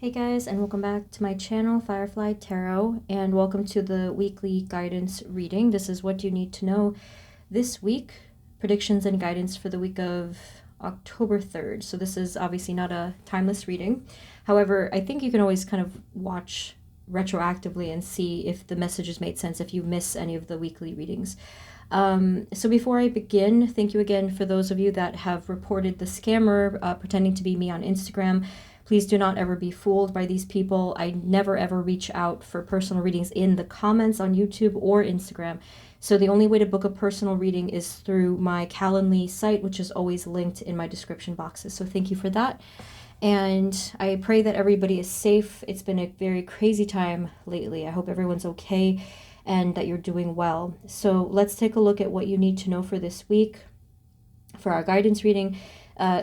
Hey guys, and welcome back to my channel, Firefly Tarot, and welcome to the weekly guidance reading. This is what you need to know this week, predictions and guidance for the week of October 3rd. So this is obviously not a timeless reading. However, I think you can always kind of watch retroactively and see if the messages made sense if you miss any of the weekly readings. So before I begin, thank you again for those of you that have reported the scammer pretending to be me on Instagram. Please do not ever be fooled by these people. I never ever reach out for personal readings in the comments on YouTube or Instagram. So the only way to book a personal reading is through my Calendly site, which is always linked in my description boxes. So thank you for that. And I pray that everybody is safe. It's been a very crazy time lately. I hope everyone's okay and that you're doing well. So let's take a look at what you need to know for this week for our guidance reading.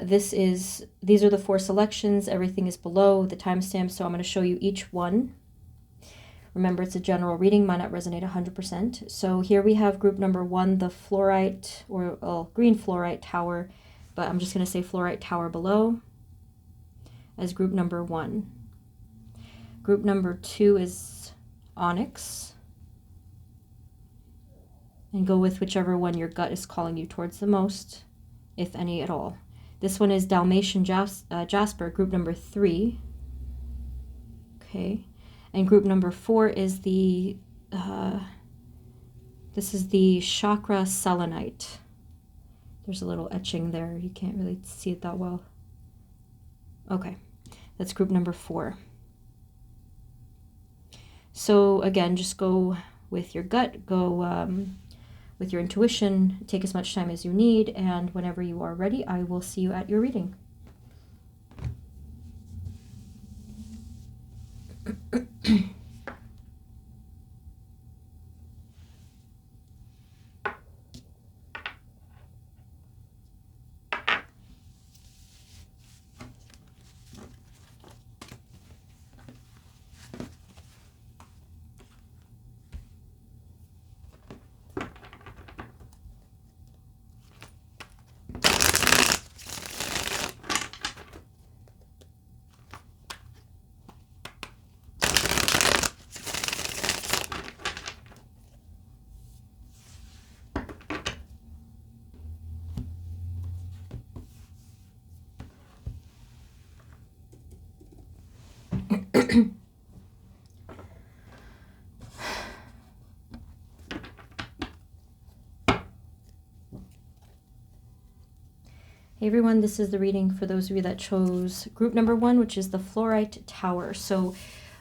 These are the 4 selections. Everything is below the timestamp, so I'm going to show you each one. Remember, it's a general reading, might not resonate 100%. So here we have group number 1, the fluorite, or green fluorite tower, but I'm just going to say fluorite tower below as group number 1. Group number 2 is onyx, and go with whichever one your gut is calling you towards the most, if any at all. This one is dalmatian jasper, group number 3. Okay, and group number 4 is this is the chakra selenite. There's a little etching there. You can't really see it that well. Okay, that's group number 4. So again, just go with your gut, go with your intuition, take as much time as you need, and whenever you are ready, I will see you at your reading. Hey everyone, this is the reading for those of you that chose group number 1, which is the fluorite tower. So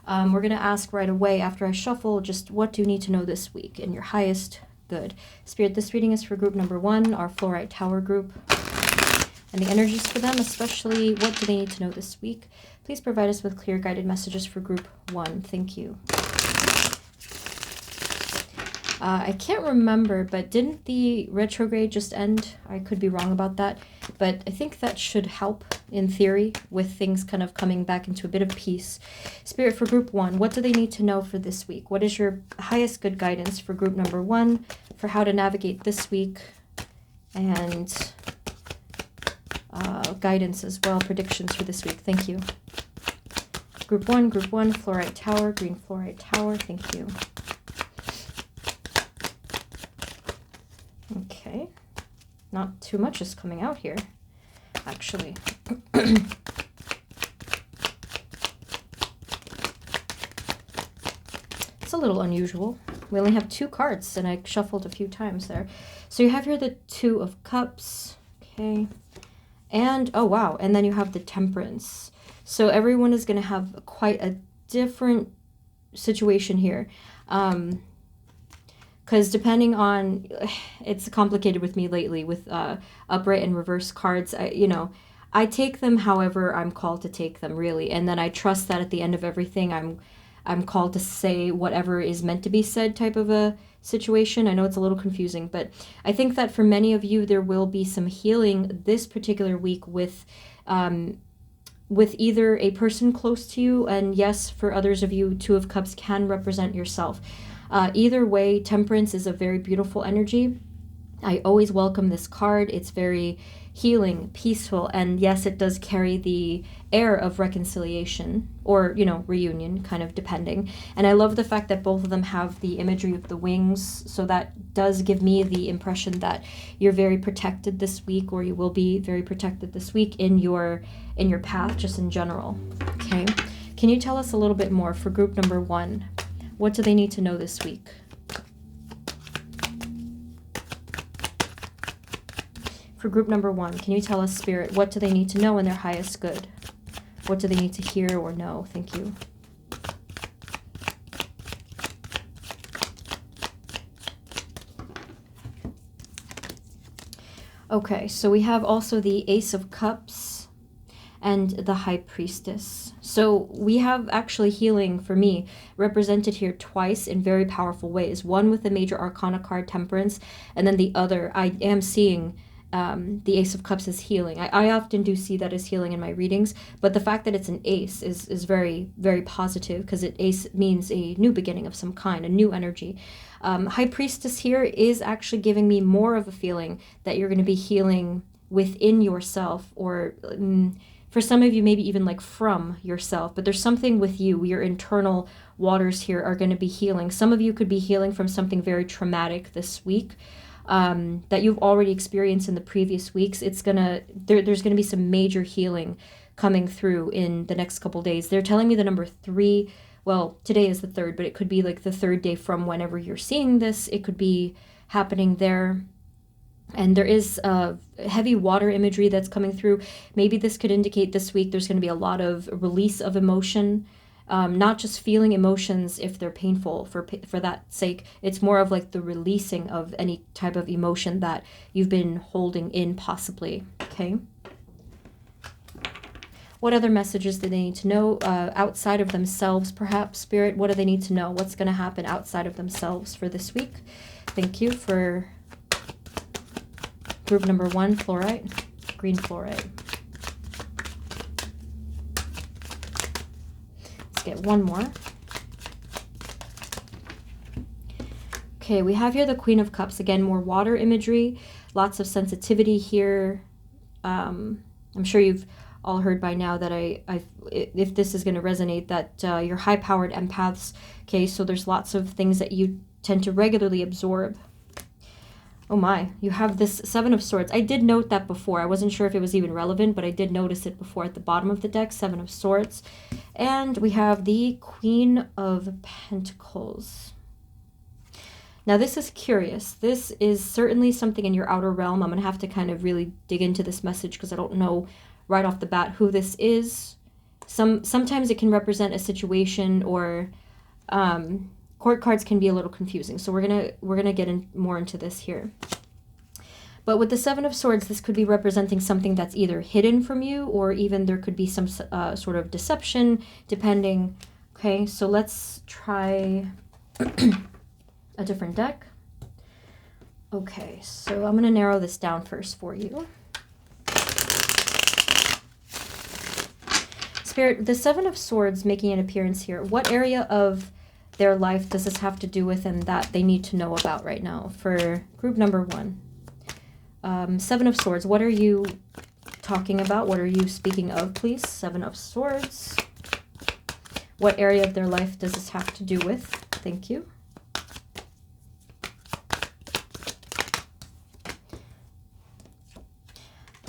we're going to ask right away after I shuffle, just what do you need to know this week in your highest good? Spirit, this reading is for group number 1, our fluorite tower group. And the energies for them, especially what do they need to know this week? Please provide us with clear guided messages for group 1. Thank you. I can't remember, but didn't the retrograde just end? I could be wrong about that, but I think that should help in theory with things kind of coming back into a bit of peace. Spirit, for group 1, what do they need to know for this week? What is your highest good guidance for group number 1 for how to navigate this week, and guidance as well, predictions for this week? Thank you. Group 1, fluorite tower, green fluorite tower, thank you. Okay, not too much is coming out here, actually. It's a little unusual. We only have 2 cards, and I shuffled a few times there. So you have here the 2 of Cups, okay, and, oh wow, and then you have the Temperance. So everyone is going to have quite a different situation here. Because depending on, it's complicated with me lately with upright and reverse cards. I take them however I'm called to take them, really. And then I trust that at the end of everything, I'm called to say whatever is meant to be said type of a situation. I know it's a little confusing, but I think that for many of you, there will be some healing this particular week with either a person close to you, and yes, for others of you, 2 of Cups can represent yourself. Either way, Temperance is a very beautiful energy. I always welcome this card. It's very healing, peaceful, and yes, it does carry the air of reconciliation or, you know, reunion, kind of depending. And I love the fact that both of them have the imagery of the wings. So that does give me the impression that you're very protected this week, or you will be very protected this week in your path, just in general. Okay. Can you tell us a little bit more for group number 1? What do they need to know this week? For group number 1, can you tell us, Spirit, what do they need to know in their highest good? What do they need to hear or know? Thank you. Okay, so we have also the Ace of Cups and the High Priestess. So we have actually healing, for me, represented here twice in very powerful ways. One with the Major Arcana card, Temperance, and then the other, I am seeing the Ace of Cups is healing. I often do see that as healing in my readings, but the fact that it's an ace is very, very positive, because ace means a new beginning of some kind, a new energy. High Priestess here is actually giving me more of a feeling that you're going to be healing within yourself, or for some of you, maybe even like from yourself, but there's something with you, your internal waters here are going to be healing. Some of you could be healing from something very traumatic this week. That you've already experienced in the previous weeks. There's gonna be some major healing coming through in the next couple days. They're telling me the number 3. Well, today is the 3rd, but it could be like the 3rd day from whenever you're seeing this. It could be happening there. And there is heavy water imagery that's coming through. Maybe this could indicate this week there's going to be a lot of release of emotion. Not just feeling emotions if they're painful for that sake. It's more of like the releasing of any type of emotion that you've been holding in, possibly. Okay. What other messages do they need to know outside of themselves, perhaps, Spirit? What do they need to know? What's going to happen outside of themselves for this week? Thank you for group number 1, fluorite, green fluorite. Get one more. Okay, we have here the Queen of Cups. Again, more water imagery, lots of sensitivity here. I'm sure you've all heard by now that if this is going to resonate, that you're high-powered empaths. Okay, so there's lots of things that you tend to regularly absorb. Oh my, you have this 7 of Swords. I did note that before. I wasn't sure if it was even relevant, but I did notice it before at the bottom of the deck, 7 of Swords. And we have the Queen of Pentacles. Now this is curious. This is certainly something in your outer realm. I'm going to have to kind of really dig into this message because I don't know right off the bat who this is. Sometimes it can represent a situation, or court cards can be a little confusing, so we're gonna get more into this here. But with the 7 of Swords, this could be representing something that's either hidden from you, or even there could be some sort of deception, depending. Okay, so let's try a different deck. Okay, so I'm gonna narrow this down first for you. Spirit, the 7 of Swords making an appearance here. What area of their life does this have to do with, and that they need to know about right now for group number 1? 7 of Swords, what are you talking about? What are you speaking of, please? 7 of Swords. What area of their life does this have to do with? Thank you.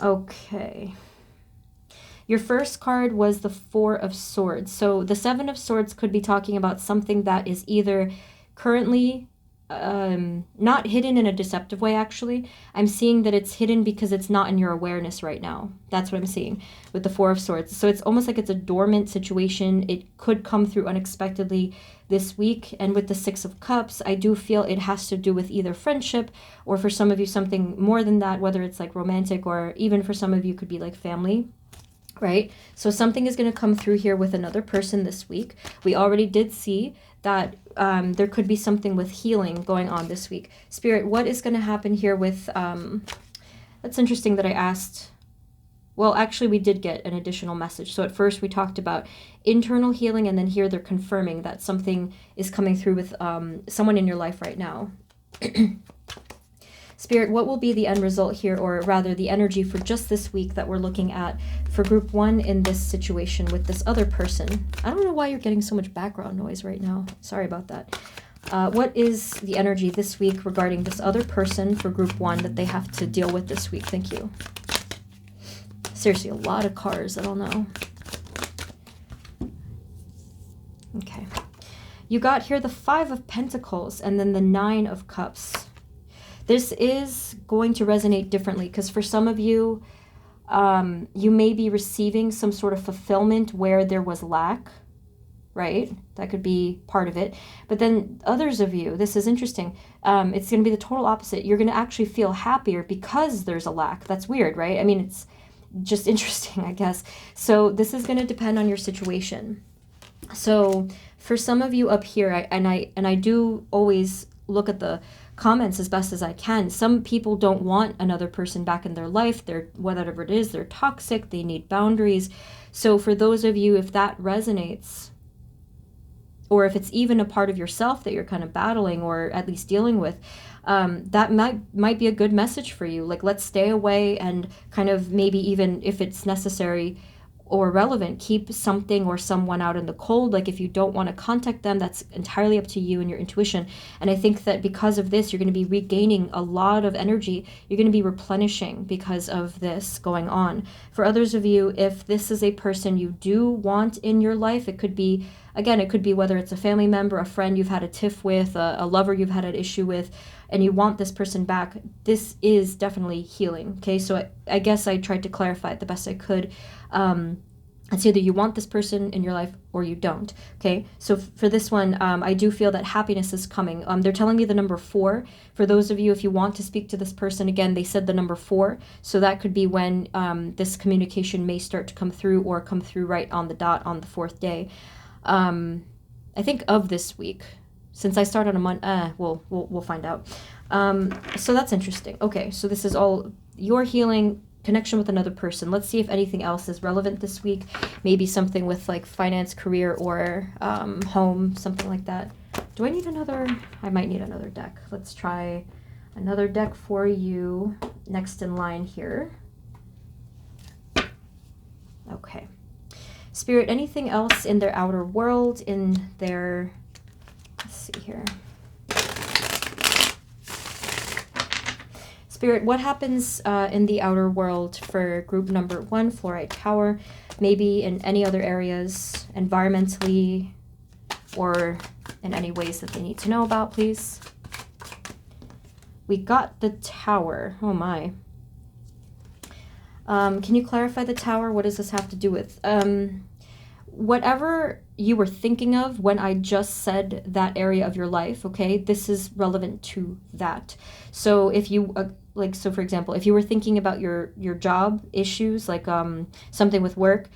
Okay. Your first card was the 4 of Swords. So the 7 of Swords could be talking about something that is either currently not hidden in a deceptive way, actually. I'm seeing that it's hidden because it's not in your awareness right now. That's what I'm seeing with the 4 of Swords. So it's almost like it's a dormant situation. It could come through unexpectedly this week. And with the 6 of Cups, I do feel it has to do with either friendship, or for some of you something more than that, whether it's like romantic, or even for some of you could be like family. Right? So something is going to come through here with another person this week. We already did see that there could be something with healing going on this week. Spirit, what is going to happen here with, that's interesting that I asked. Well, actually, we did get an additional message. So at first we talked about internal healing, and then here they're confirming that something is coming through with someone in your life right now. Spirit, what will be the end result here, or rather the energy for just this week that we're looking at for group 1 in this situation with this other person? I don't know why you're getting so much background noise right now. Sorry about that. What is the energy this week regarding this other person for group 1 that they have to deal with this week? Thank you. Seriously, a lot of cards. I don't know. Okay. You got here the 5 of Pentacles and then the 9 of Cups. This is going to resonate differently because for some of you, you may be receiving some sort of fulfillment where there was lack, right? That could be part of it. But then others of you, this is interesting. It's going to be the total opposite. You're going to actually feel happier because there's a lack. That's weird, right? I mean, it's just interesting, I guess. So this is going to depend on your situation. So for some of you up here, I do always look at the comments as best as I can. Some people don't want another person back in their life. They're, whatever it is, they're toxic. They need boundaries. So for those of you, if that resonates, or if it's even a part of yourself that you're kind of battling or at least dealing with, that might be a good message for you. Like, let's stay away and kind of maybe even if it's necessary or relevant, keep something or someone out in the cold. Like if you don't want to contact them, that's entirely up to you and your intuition. And I think that because of this, you're going to be regaining a lot of energy. You're going to be replenishing because of this going on. For others of you, if this is a person you do want in your life, it could be, again, it could be whether it's a family member, a friend you've had a tiff with, a lover you've had an issue with, and you want this person back. This is definitely healing. Okay, so I guess I tried to clarify it the best I could. It's either you want this person in your life or you don't. Okay, so for this one, I do feel that happiness is coming. They're telling me the number 4. For those of you, if you want to speak to this person, again, they said the number 4. So that could be when this communication may start to come through or come through right on the dot on the 4th day. I think of this week. Since I started a month, we'll find out. So that's interesting. Okay, so this is all your healing, connection with another person. Let's see if anything else is relevant this week. Maybe something with like finance, career, or home, something like that. Do I need another? I might need another deck. Let's try another deck for you next in line here. Okay. Spirit, anything else in their outer world, in their... Let's see here. Spirit, what happens in the outer world for group number 1, Fluorite Tower, maybe in any other areas, environmentally, or in any ways that they need to know about, please? We got the Tower. Oh my. Can you clarify the Tower? What does this have to do with? Whatever you were thinking of when I just said that area of your life, okay, this is relevant to that. So if you, so for example, if you were thinking about your job issues, like something with work,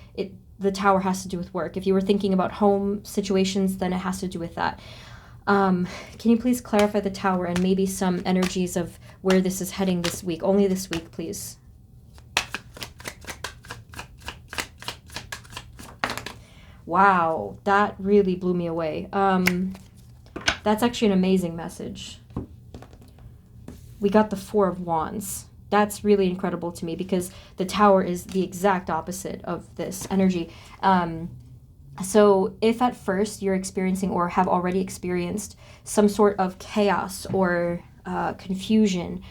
the Tower has to do with work. If you were thinking about home situations, then it has to do with that. Can you please clarify the Tower and maybe some energies of where this is heading this week? Only this week, please. Wow, that really blew me away. That's actually an amazing message. We got the 4 of Wands. That's really incredible to me because the Tower is the exact opposite of this energy. So if at first you're experiencing or have already experienced some sort of chaos or confusion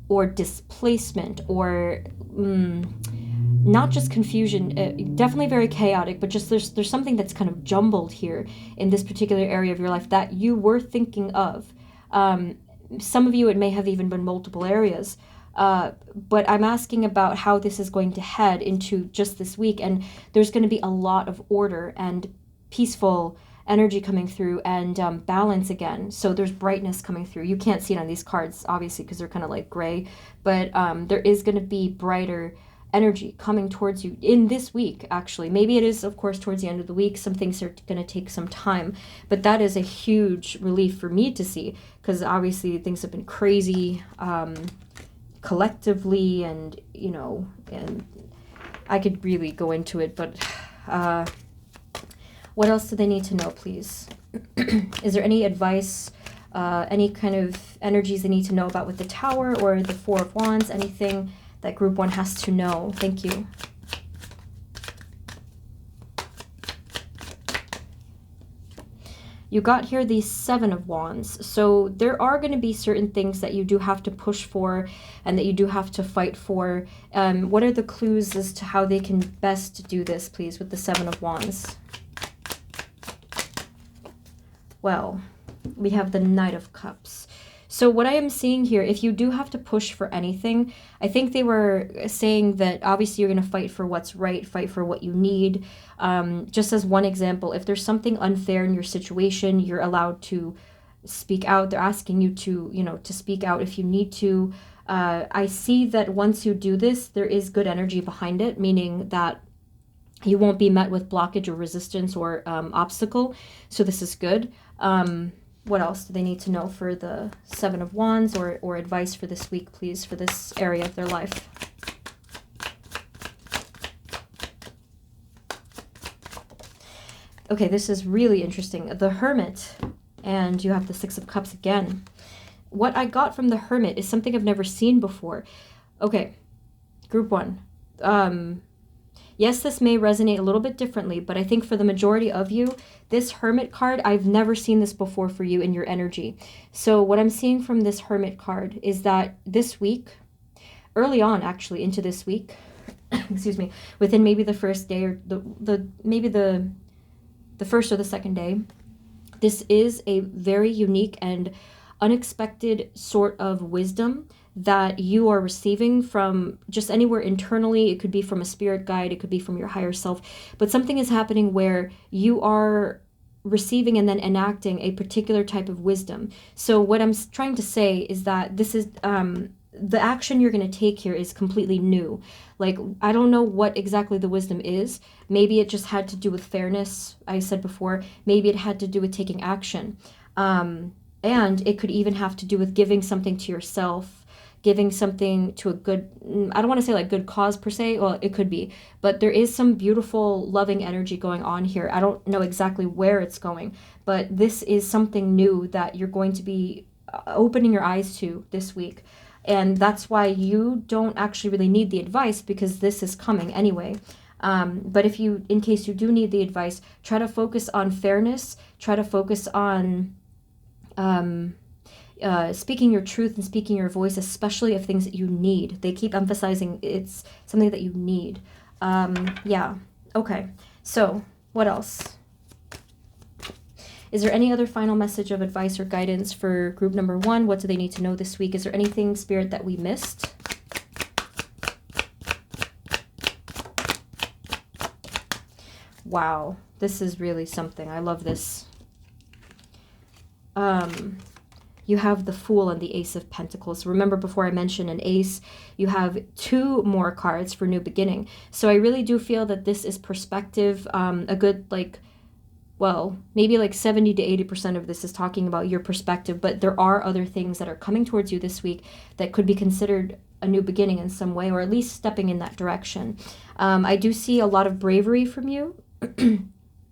or displacement or... not just confusion, definitely very chaotic, but just there's something that's kind of jumbled here in this particular area of your life that you were thinking of. Some of you, it may have even been multiple areas, but I'm asking about how this is going to head into just this week, and there's going to be a lot of order and peaceful energy coming through and balance again. So there's brightness coming through. You can't see it on these cards, obviously, because they're kind of like gray, but there is going to be brighter energy coming towards you in this week, actually. Maybe it is, of course, towards the end of the week. Some things are going to take some time, but that is a huge relief for me to see because obviously things have been crazy collectively, and, you know, and I could really go into it, but what else do they need to know, please? Is there any advice any kind of energies they need to know about with the Tower or the Four of Wands, anything that group 1 has to know. Thank you. You got here the Seven of Wands. So there are going to be certain things that you do have to push for and that you do have to fight for. What are the clues as to how they can best do this, please, with the Seven of Wands? Well, we have the Knight of Cups. So what I am seeing here, if you do have to push for anything, I think they were saying that obviously you're going to fight for what's right, fight for what you need. Just as one example, if there's something unfair in your situation, you're allowed to speak out. They're asking you to, to speak out if you need to. I see that once you do this, there is good energy behind it, meaning that you won't be met with blockage or resistance or obstacle. So this is good. What else do they need to know for the Seven of Wands or advice for this week, please, for this area of their life? Okay, this is really interesting. The Hermit, and you have the Six of Cups again. What I got from the Hermit is something I've never seen before. Okay, group 1. Yes, this may resonate a little bit differently, but I think for the majority of you, this Hermit card, I've never seen this before for you in your energy. So what I'm seeing from this Hermit card is that this week, early on actually into this week, excuse me, within maybe the first day or maybe the first or the second day, this is a very unique and unexpected sort of wisdom that you are receiving from just anywhere internally. It could be from a spirit guide, it could be from your higher self, but something is happening where you are receiving and then enacting a particular type of wisdom. So what I'm trying to say is that this is the action you're going to take here is completely new. Like, I don't know what exactly the wisdom is. Maybe it just had to do with fairness, I said before. Maybe it had to do with taking action. And it could even have to do with giving something to yourself, giving something to a good, I don't want to say like good cause per se, well, it could be, but there is some beautiful, loving energy going on here. I don't know exactly where it's going, but this is something new that you're going to be opening your eyes to this week. And that's why you don't actually really need the advice, because this is coming anyway. But if you, in case you do need the advice, try to focus on fairness, try to focus on speaking your truth and speaking your voice, especially of things that you need. They keep emphasizing it's something that you need. Yeah. Okay. So what else? Is there any other final message of advice or guidance for group number 1? What do they need to know this week? Is there anything, Spirit, that we missed? Wow. This is really something. I love this. You have the Fool and the Ace of Pentacles. Remember, before I mentioned an ace, you have 2 more cards for new beginning. So I really do feel that this is perspective. A good, well, maybe 70 to 80% of this is talking about your perspective, but there are other things that are coming towards you this week that could be considered a new beginning in some way, or at least stepping in that direction. I do see a lot of bravery from you.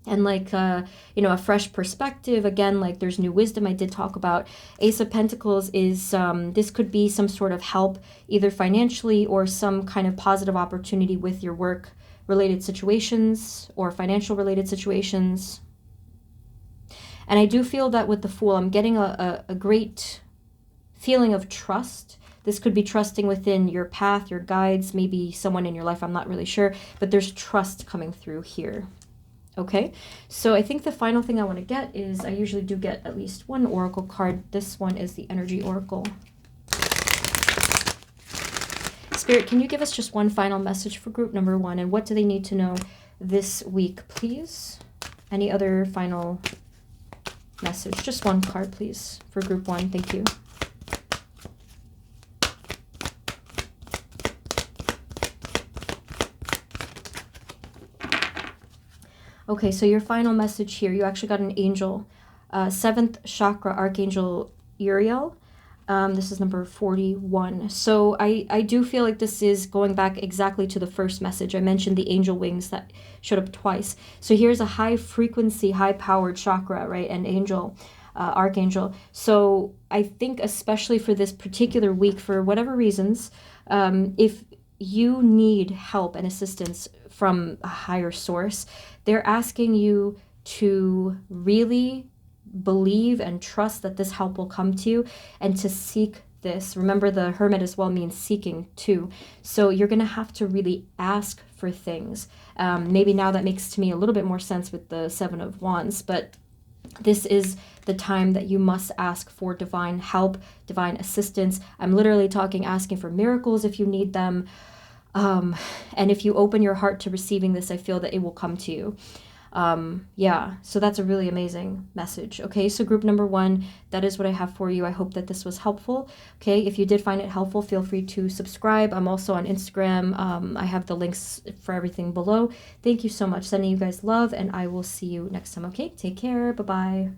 And a fresh perspective. Again, there's new wisdom I did talk about. Ace of Pentacles is, this could be some sort of help, either financially or some kind of positive opportunity with your work related situations or financial related situations. And I do feel that with the Fool, I'm getting a great feeling of trust. This could be trusting within your path, your guides, maybe someone in your life, I'm not really sure, but there's trust coming through here. Okay, so I think the final thing I want to get is, I usually do get at least one oracle card. This one is the Energy Oracle. Spirit, can you give us just one final message for group number 1, and what do they need to know this week, please? Any other final message? Just one card, please, for group 1. Thank you. Okay, so your final message here, you actually got an angel, 7th chakra, Archangel Uriel. This is number 41. So I do feel like this is going back exactly to the first message. I mentioned the angel wings that showed up twice. So here's a high frequency, high powered chakra, right? And angel. archangel. So I think especially for this particular week, for whatever reasons, if you need help and assistance from a higher source, they're asking you to really believe and trust that this help will come to you, and to seek this. Remember, the hermit as well means seeking too. So you're going to have to really ask for things. Maybe now that makes to me a little bit more sense with the Seven of Wands, but this is the time that you must ask for divine help, divine assistance. I'm literally talking asking for miracles if you need them. And if you open your heart to receiving this, I feel that it will come to you. Yeah, so that's a really amazing message. Okay, so group number 1, that is what I have for you. I hope that this was helpful. Okay, if you did find it helpful, feel free to subscribe. I'm also on Instagram. I have the links for everything below. Thank you so much. Sending you guys love, and I will see you next time. Okay, take care. Bye-bye.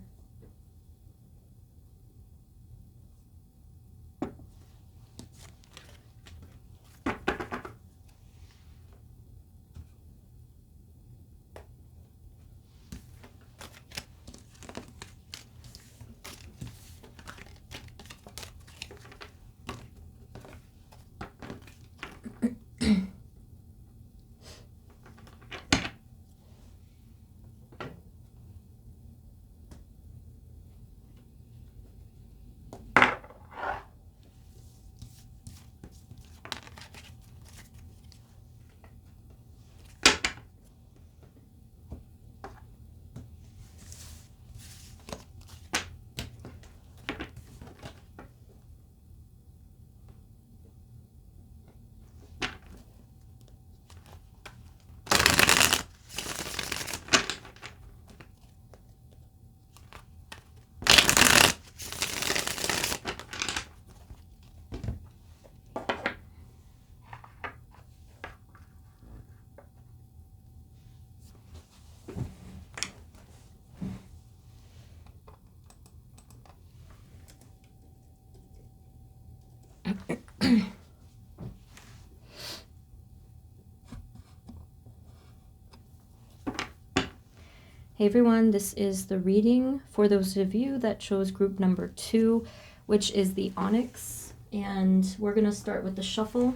Hey everyone, this is the reading for those of you that chose group number 2, which is the onyx. And we're going to start with the shuffle,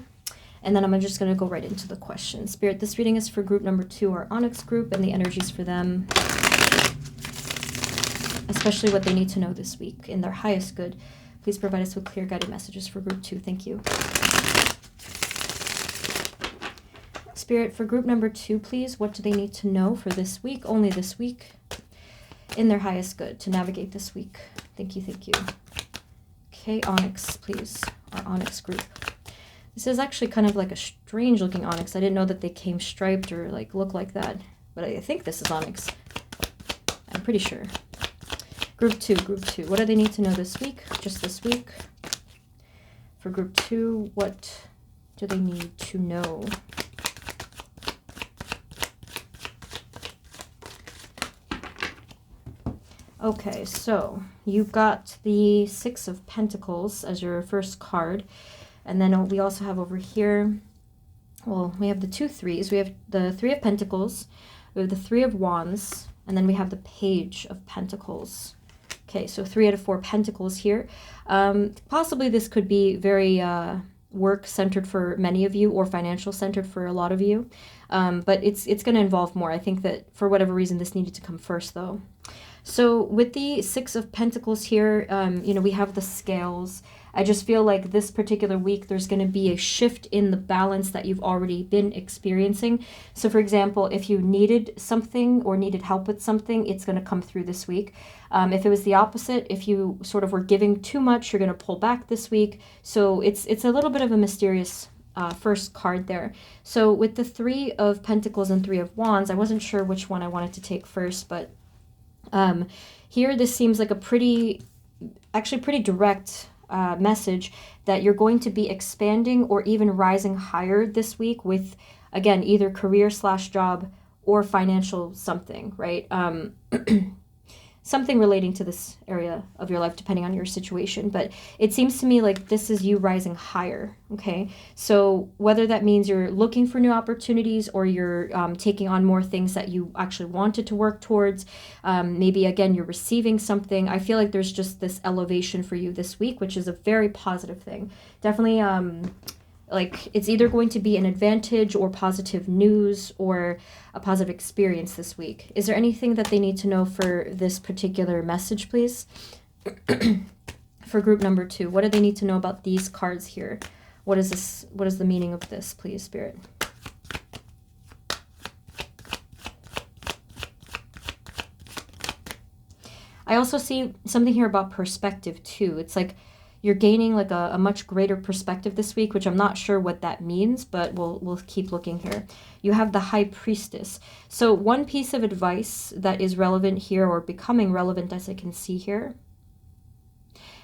and then I'm just going to go right into the question. Spirit, this reading is for group number 2, our onyx group, and the energies for them, especially what they need to know this week in their highest good. Please provide us with clear guided messages for group 2. Thank you. Spirit, for group number 2, please, what do they need to know for this week, only this week, in their highest good, to navigate this week? Thank you, thank you. Okay, onyx, please, our onyx group. This is actually kind of like a strange looking onyx. I didn't know that they came striped or like look like that, but I think this is onyx. I'm pretty sure. Group 2, what do they need to know this week, just this week? For group 2, what do they need to know? Okay, so you've got the 6 of Pentacles as your first card. And then we also have over here, well, we have the 2 3s. We have the 3 of Pentacles, we have the 3 of Wands, and then we have the Page of Pentacles. Okay, so 3 out of 4 Pentacles here. Possibly this could be very work-centered for many of you, or financial-centered for a lot of you. But it's going to involve more. I think that for whatever reason, this needed to come first, though. So with the 6 of Pentacles here, we have the scales. I just feel like this particular week, there's going to be a shift in the balance that you've already been experiencing. So for example, if you needed something or needed help with something, it's going to come through this week. If it was the opposite, if you sort of were giving too much, you're going to pull back this week. So it's a little bit of a mysterious first card there. So with the 3 of Pentacles and 3 of Wands, I wasn't sure which one I wanted to take first, but here this seems like a pretty direct message that you're going to be expanding or even rising higher this week with, again, either career / job or financial something, right? something relating to this area of your life, depending on your situation. But it seems to me like this is you rising higher, okay? So whether that means you're looking for new opportunities or you're taking on more things that you actually wanted to work towards, maybe, again, you're receiving something. I feel like there's just this elevation for you this week, which is a very positive thing. Definitely, like, it's either going to be an advantage or positive news or a positive experience this week. Is there anything that they need to know for this particular message, please? For group number 2, what do they need to know about these cards here? What is this? What is the meaning of this, please, Spirit? I also see something here about perspective too. It's like you're gaining like a much greater perspective this week, which I'm not sure what that means, but we'll keep looking here. You have the High Priestess. So one piece of advice that is relevant here, or becoming relevant as I can see here,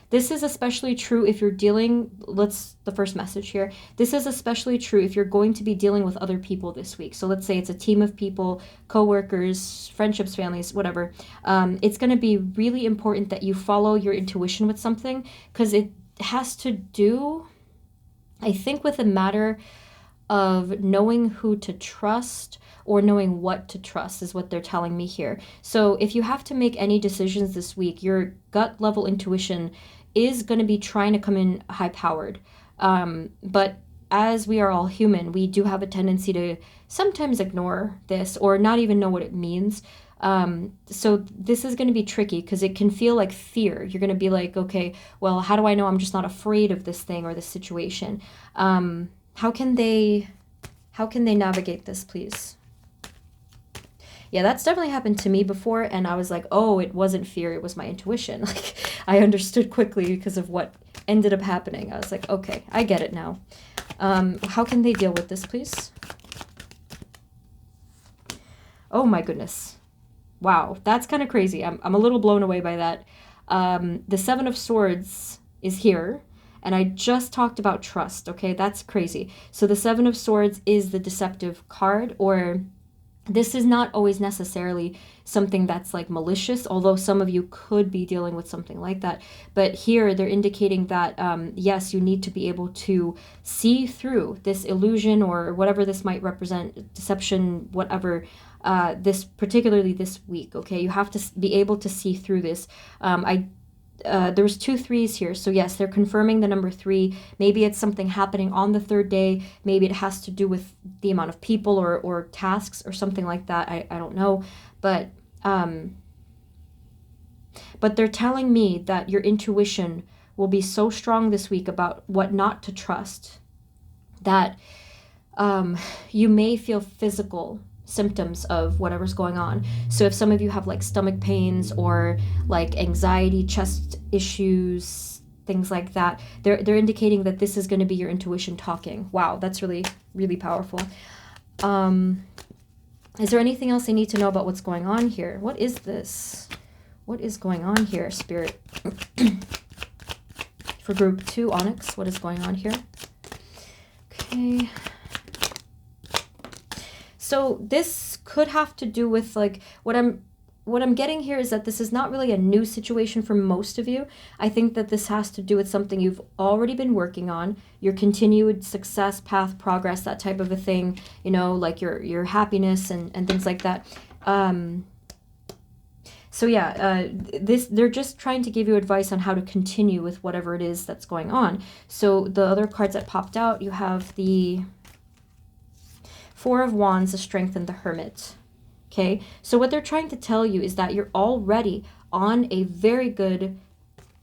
this is especially true if you're dealing, the first message here, this is especially true if you're going to be dealing with other people this week. So let's say it's a team of people, co-workers, friendships, families, whatever. It's going to be really important that you follow your intuition with something, because it has to do, I think, with a matter of knowing who to trust or knowing what to trust is what they're telling me here. So if you have to make any decisions this week, your gut level intuition is going to be trying to come in high powered. But as we are all human, we do have a tendency to sometimes ignore this or not even know what it means. So this is going to be tricky because it can feel like fear. You're going to be like, okay, well, how do I know I'm just not afraid of this thing or this situation? How can they navigate this, please? Yeah, that's definitely happened to me before, and I was like, oh, it wasn't fear, it was my intuition. Like, I understood quickly because of what ended up happening. I was like, okay, I get it now. How can they deal with this, please? Oh my goodness. Wow, that's kind of crazy. I'm a little blown away by that. The Seven of Swords is here, and I just talked about trust, okay? That's crazy. So the Seven of Swords is the deceptive card, or this is not always necessarily something that's like malicious, although some of you could be dealing with something like that. But here they're indicating that, yes, you need to be able to see through this illusion or whatever this might represent, deception, whatever, particularly this week, okay? You have to be able to see through this. There was 2 3s here. So yes, they're confirming the number 3. Maybe it's something happening on the 3rd day. Maybe it has to do with the amount of people or tasks or something like that. I don't know. But they're telling me that your intuition will be so strong this week about what not to trust that you may feel physical symptoms of whatever's going on. So if some of you have like stomach pains or like anxiety, chest issues, things like that, they're indicating that this is going to be your intuition talking. Wow, that's really, really powerful. Is there anything else I need to know about what's going on here? What is this? What is going on here, Spirit? For group 2, Onyx, what is going on here? Okay. So this could have to do with like what I'm getting here is that this is not really a new situation for most of you. I think that this has to do with something you've already been working on, your continued success, path, progress, that type of a thing, you know, like your happiness and things like that. So yeah, they're just trying to give you advice on how to continue with whatever it is that's going on. So the other cards that popped out, you have the 4 of Wands, the Strength, and the Hermit. Okay, so what they're trying to tell you is that you're already on a very good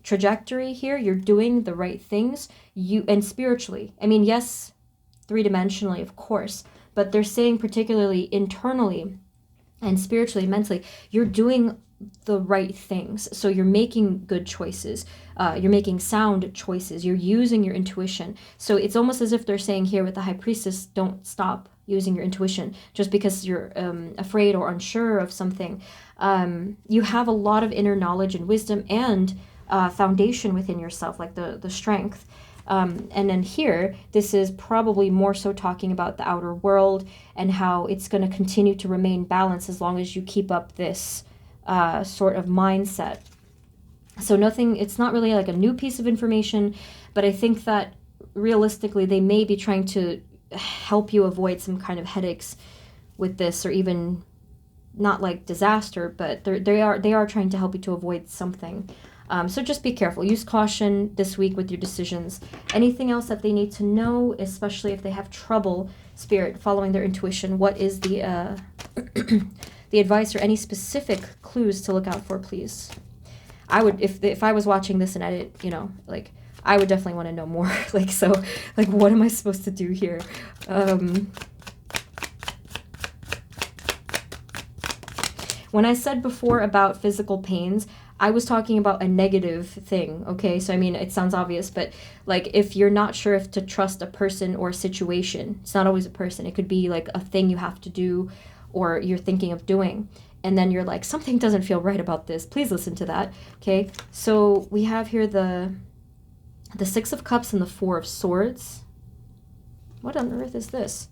trajectory here. You're doing the right things, and spiritually. I mean, yes, 3-dimensionally, of course, but they're saying particularly internally and spiritually, mentally, you're doing the right things. So you're making good choices. You're making sound choices. You're using your intuition. So it's almost as if they're saying here with the High Priestess, don't stop using your intuition just because you're afraid or unsure of something. You have a lot of inner knowledge and wisdom and foundation within yourself, like the strength. And then here, this is probably more so talking about the outer world and how it's going to continue to remain balanced as long as you keep up this sort of mindset. So nothing, it's not really like a new piece of information, but I think that realistically they may be trying to help you avoid some kind of headaches with this, or even not like disaster, but they are trying to help you to avoid something. So just be careful. Use caution this week with your decisions. Anything else that they need to know, especially if they have trouble, Spirit, following their intuition? What is the the advice or any specific clues to look out for, please? I would, if I was watching this and I didn't, you know, like, I would definitely want to know more. Like, so, like, what am I supposed to do here? When I said before about physical pains, I was talking about a negative thing, okay? So, I mean, it sounds obvious, but, like, if you're not sure if to trust a person or a situation, it's not always a person. It could be, like, a thing you have to do or you're thinking of doing. And then you're like, something doesn't feel right about this. Please listen to that, okay? So, we have here the Six of Cups and the Four of Swords. What on earth is this?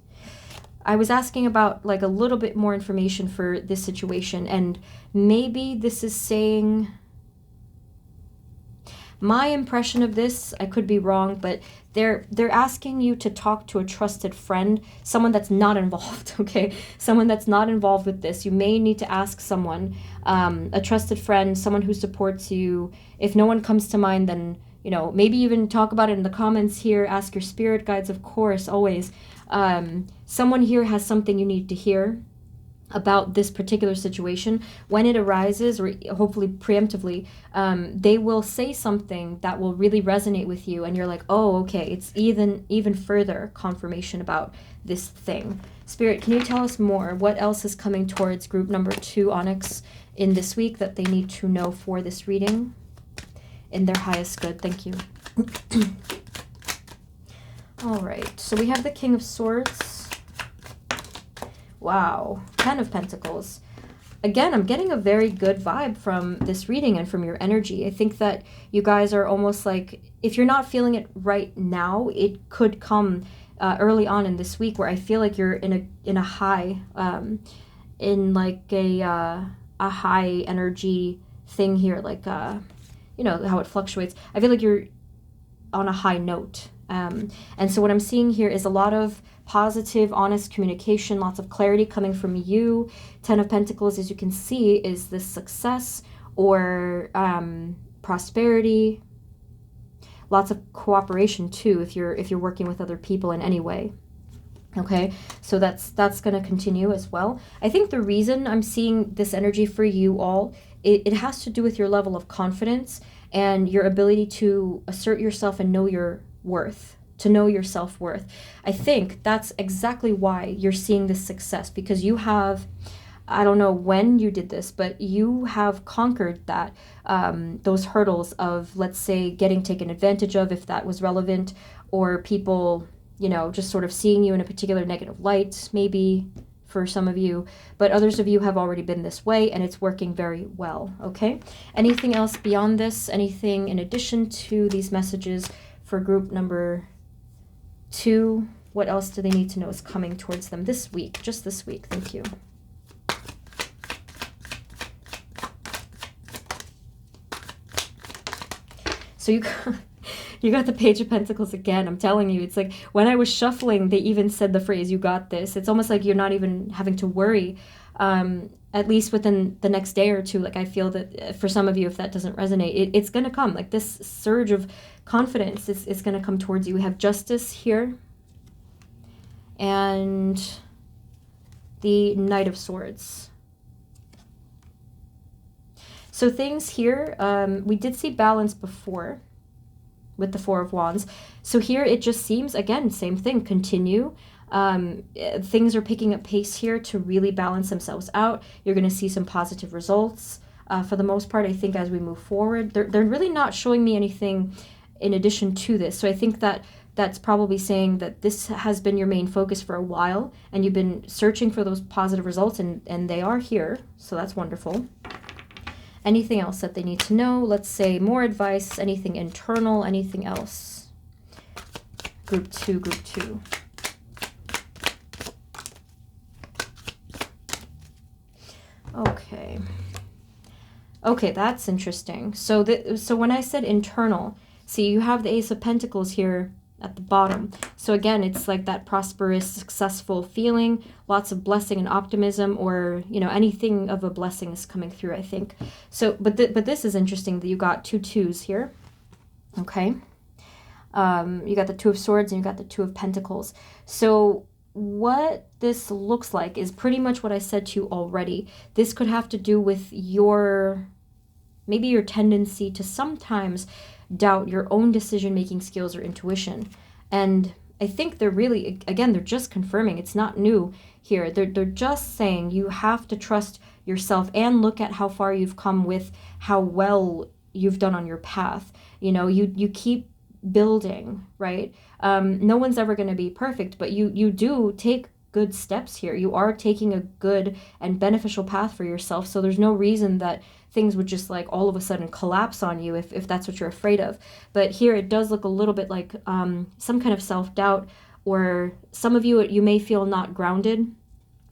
I was asking about like a little bit more information for this situation, and maybe this is saying, my impression of this, I could be wrong, but they're asking you to talk to a trusted friend, someone that's not involved, okay? Someone that's not involved with this. You may need to ask someone, a trusted friend, someone who supports you. If no one comes to mind, then, you know, maybe even talk about it in the comments here. Ask your spirit guides, of course, always. Someone here has something you need to hear about this particular situation. When it arises, or hopefully preemptively, they will say something that will really resonate with you, and you're like, oh, okay, it's even further confirmation about this thing. Spirit, can you tell us more? What else is coming towards group number 2 Onyx in this week that they need to know for this reading in their highest good? Thank you. All right, so we have the King of Swords. Wow, 10 of Pentacles. Again, I'm getting a very good vibe from this reading and from your energy. I think that you guys are almost like, if you're not feeling it right now, it could come early on in this week, where I feel like you're in a high, in like a high energy thing here, like you know how it fluctuates. I feel like you're on a high note. And so what I'm seeing here is a lot of positive, honest communication, lots of clarity coming from you. 10 of Pentacles, as you can see, is this success or prosperity. Lots of cooperation too, if you're working with other people in any way. Okay, so that's going to continue as well. I think the reason I'm seeing this energy for you all, it has to do with your level of confidence and your ability to assert yourself and know your worth, to know your self-worth. I think that's exactly why you're seeing this success, because you have, I don't know when you did this, but you have conquered that, those hurdles of, let's say, getting taken advantage of, if that was relevant, or people, you know, just sort of seeing you in a particular negative light, maybe for some of you, but others of you have already been this way, and it's working very well, okay? Anything else beyond this? Anything in addition to these messages for group number 2? What else do they need to know is coming towards them this week, just this week? Thank you. So you got the Page of Pentacles again. I'm telling you, it's like when I was shuffling, they even said the phrase, you got this. It's almost like you're not even having to worry, at least within the next day or two. Like, I feel that for some of you, if that doesn't resonate, it's going to come. Like, this surge of confidence is going to come towards you. We have Justice here and the Knight of Swords. So things here, we did see balance before with the Four of Wands. So here it just seems, again, same thing, continue. Things are picking up pace here to really balance themselves out. You're going to see some positive results for the most part, I think, as we move forward. They're really not showing me anything in addition to this. So I think that that's probably saying that this has been your main focus for a while, and you've been searching for those positive results, and they are here. So that's wonderful. Anything else that they need to know? Let's say more advice, anything internal, anything else? Group 2, group 2. Okay. Okay, that's interesting. So when I said internal, see, you have the Ace of Pentacles here at the bottom. So again, it's like that prosperous, successful feeling, lots of blessing and optimism, or, you know, anything of a blessing is coming through, I think. So, but this is interesting that you got two twos here. Okay. You got the Two of Swords and you got the Two of Pentacles. So what this looks like is pretty much what I said to you already. This could have to do with maybe your tendency to sometimes doubt your own decision-making skills or intuition. And I think they're really, again, they're just confirming. It's not new here. They're just saying you have to trust yourself and look at how far you've come with how well you've done on your path. You know, you keep building, right? No one's ever going to be perfect, but you do take good steps here. You are taking a good and beneficial path for yourself. So there's no reason that things would just like all of a sudden collapse on you if that's what you're afraid of. But here it does look a little bit like some kind of self-doubt, or some of you may feel not grounded.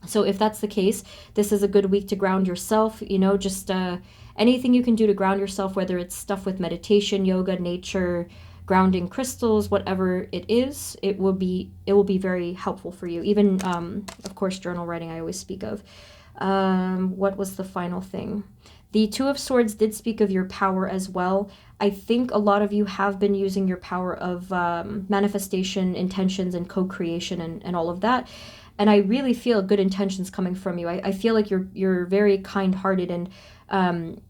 So if that's the case, this is a good week to ground yourself, you know, just anything you can do to ground yourself, whether it's stuff with meditation, yoga, nature, grounding crystals, whatever it is, it will be very helpful for you. Even, of course, journal writing I always speak of. What was the final thing? The Two of Swords did speak of your power as well. I think a lot of you have been using your power of manifestation, intentions, and co-creation and all of that. And I really feel good intentions coming from you. I feel like you're very kind-hearted, and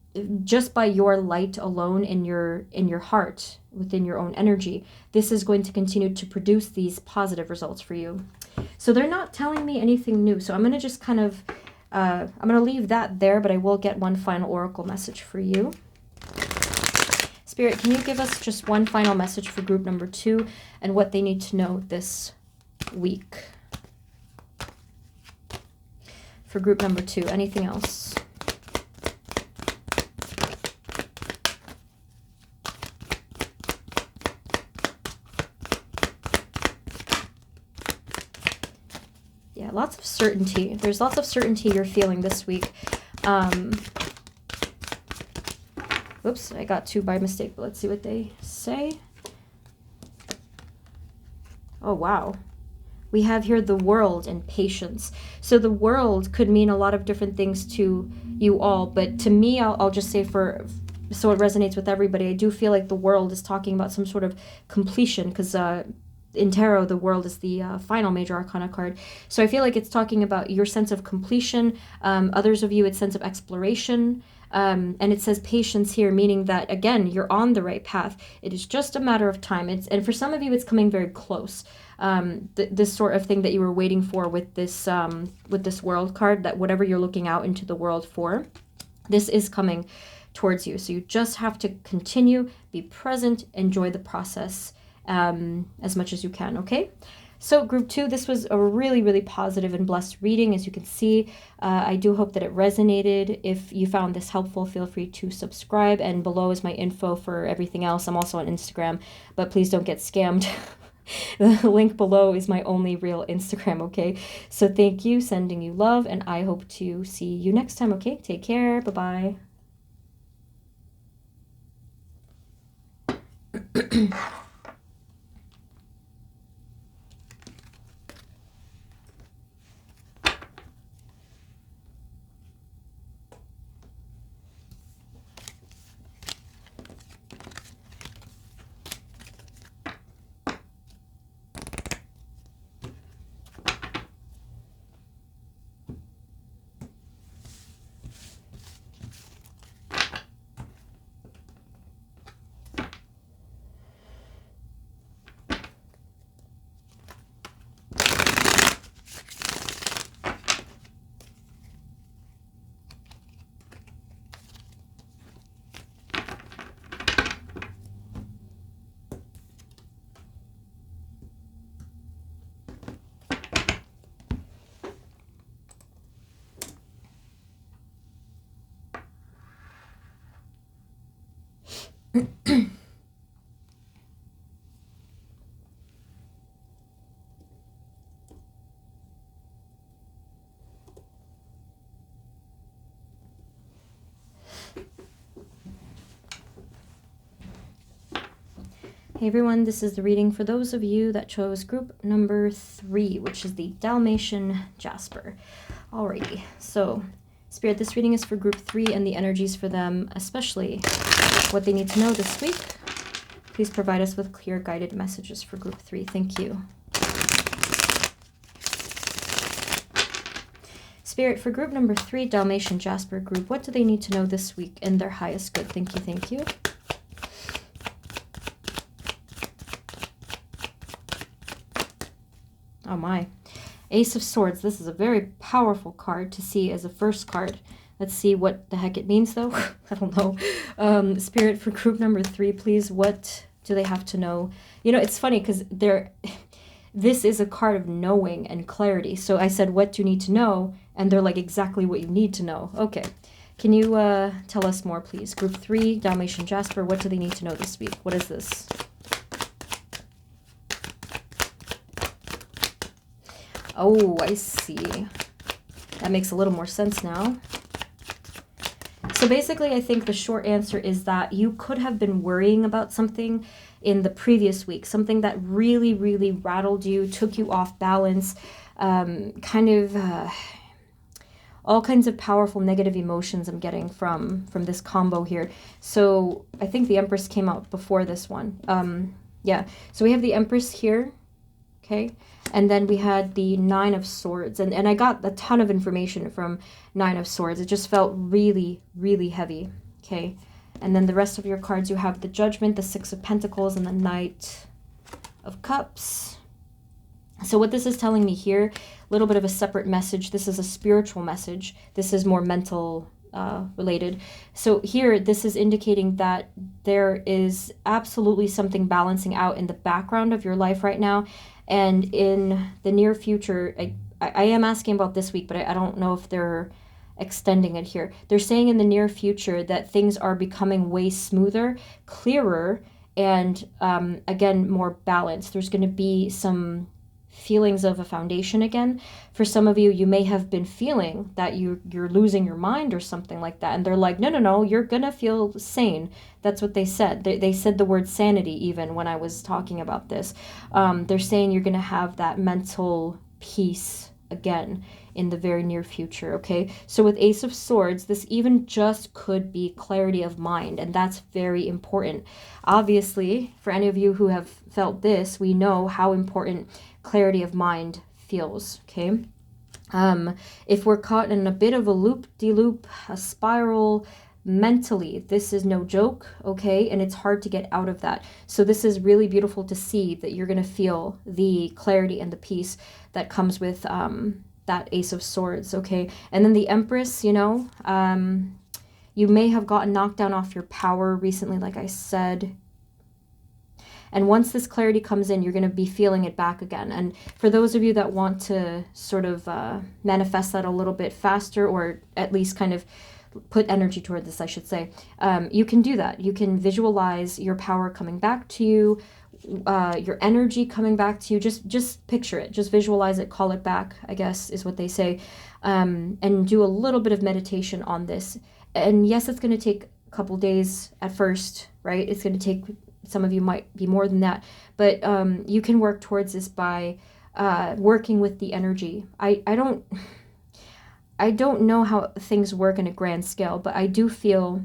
just by your light alone in your heart, within your own energy, this is going to continue to produce these positive results for you. So they're not telling me anything new. So I'm going to just kind of, I'm going to leave that there, but I will get one final oracle message for you. Spirit, can you give us just one final message for group number 2 and what they need to know this week? For group number 2, anything else? Yeah, lots of certainty. There's lots of certainty you're feeling this week. Oops, I got 2 by mistake, but let's see what they say. Oh, wow. We have here the World and patience. So the World could mean a lot of different things to you all, but to me, I'll just say so it resonates with everybody, I do feel like the World is talking about some sort of completion, because in tarot, the World is the final major arcana card. So I feel like it's talking about your sense of completion. Others of you, it's sense of exploration. And it says patience here, meaning that, again, you're on the right path. It is just a matter of time. And for some of you, it's coming very close. This sort of thing that you were waiting for with this World card, that whatever you're looking out into the world for, this is coming towards you. So you just have to continue, be present, enjoy the process as much as you can, okay? So group 2, this was a really, really positive and blessed reading, as you can see. I do hope that it resonated. If you found this helpful, feel free to subscribe, and below is my info for everything else. I'm also on Instagram, but please don't get scammed. The link below is my only real Instagram, okay? So thank you, sending you love, and I hope to see you next time, okay? Take care, bye-bye. Hey everyone, this is the reading for those of you that chose group number 3, which is the Dalmatian Jasper. Alrighty, so Spirit, this reading is for group 3 and the energies for them, especially what they need to know this week. Please provide us with clear guided messages for group 3. Thank you. Spirit, for group number 3, Dalmatian Jasper group, what do they need to know this week in their highest good? Thank you, thank you. Oh my. Ace of Swords. This is a very powerful card to see as a first card. Let's see what the heck it means, though. I don't know. Spirit, for group number 3, please, what do they have to know? You know, it's funny because this is a card of knowing and clarity. So I said, what do you need to know? And they're like, exactly what you need to know. Okay. Can you tell us more, please? Group 3, Dalmatian Jasper, what do they need to know this week? What is this? Oh, I see. That makes a little more sense now. So basically, I think the short answer is that you could have been worrying about something in the previous week, something that really, really rattled you, took you off balance, all kinds of powerful negative emotions I'm getting from this combo here. So I think the Empress came out before this one. Yeah, so we have the Empress here, okay? And then we had the 9 of Swords. And I got a ton of information from 9 of Swords. It just felt really, really heavy. Okay. And then the rest of your cards, you have the Judgment, the 6 of Pentacles, and the Knight of Cups. So what this is telling me here, a little bit of a separate message. This is a spiritual message. This is more mental related. So here, this is indicating that there is absolutely something balancing out in the background of your life right now. And in the near future, I am asking about this week, but I don't know if they're extending it here. They're saying in the near future that things are becoming way smoother, clearer, and again, more balanced. There's going to be some feelings of a foundation again. For some of you, you may have been feeling that you're losing your mind or something like that. And they're like, no, you're going to feel sane. That's what they said. They said the word sanity even when I was talking about this. They're saying you're going to have that mental peace again in the very near future, okay? So with Ace of Swords, this even just could be clarity of mind, and that's very important. Obviously, for any of you who have felt this, we know how important clarity of mind feels, okay? If we're caught in a bit of a loop-de-loop, a spiral mentally, this is no joke, okay? And it's hard to get out of that. So this is really beautiful to see that you're going to feel the clarity and the peace that comes with that Ace of Swords, okay? And then the Empress, you know, you may have gotten knocked down off your power recently, like I said. And once this clarity comes in, you're going to be feeling it back again. And for those of you that want to sort of manifest that a little bit faster, or at least kind of put energy toward this, I should say, you can do that. You can visualize your power coming back to you, your energy coming back to you. Just picture it, just visualize it, call it back, I guess is what they say, and do a little bit of meditation on this. And yes, it's going to take a couple days at first, right? It's going to take, some of you might be more than that, but you can work towards this by working with the energy. I don't know how things work in a grand scale, but I do feel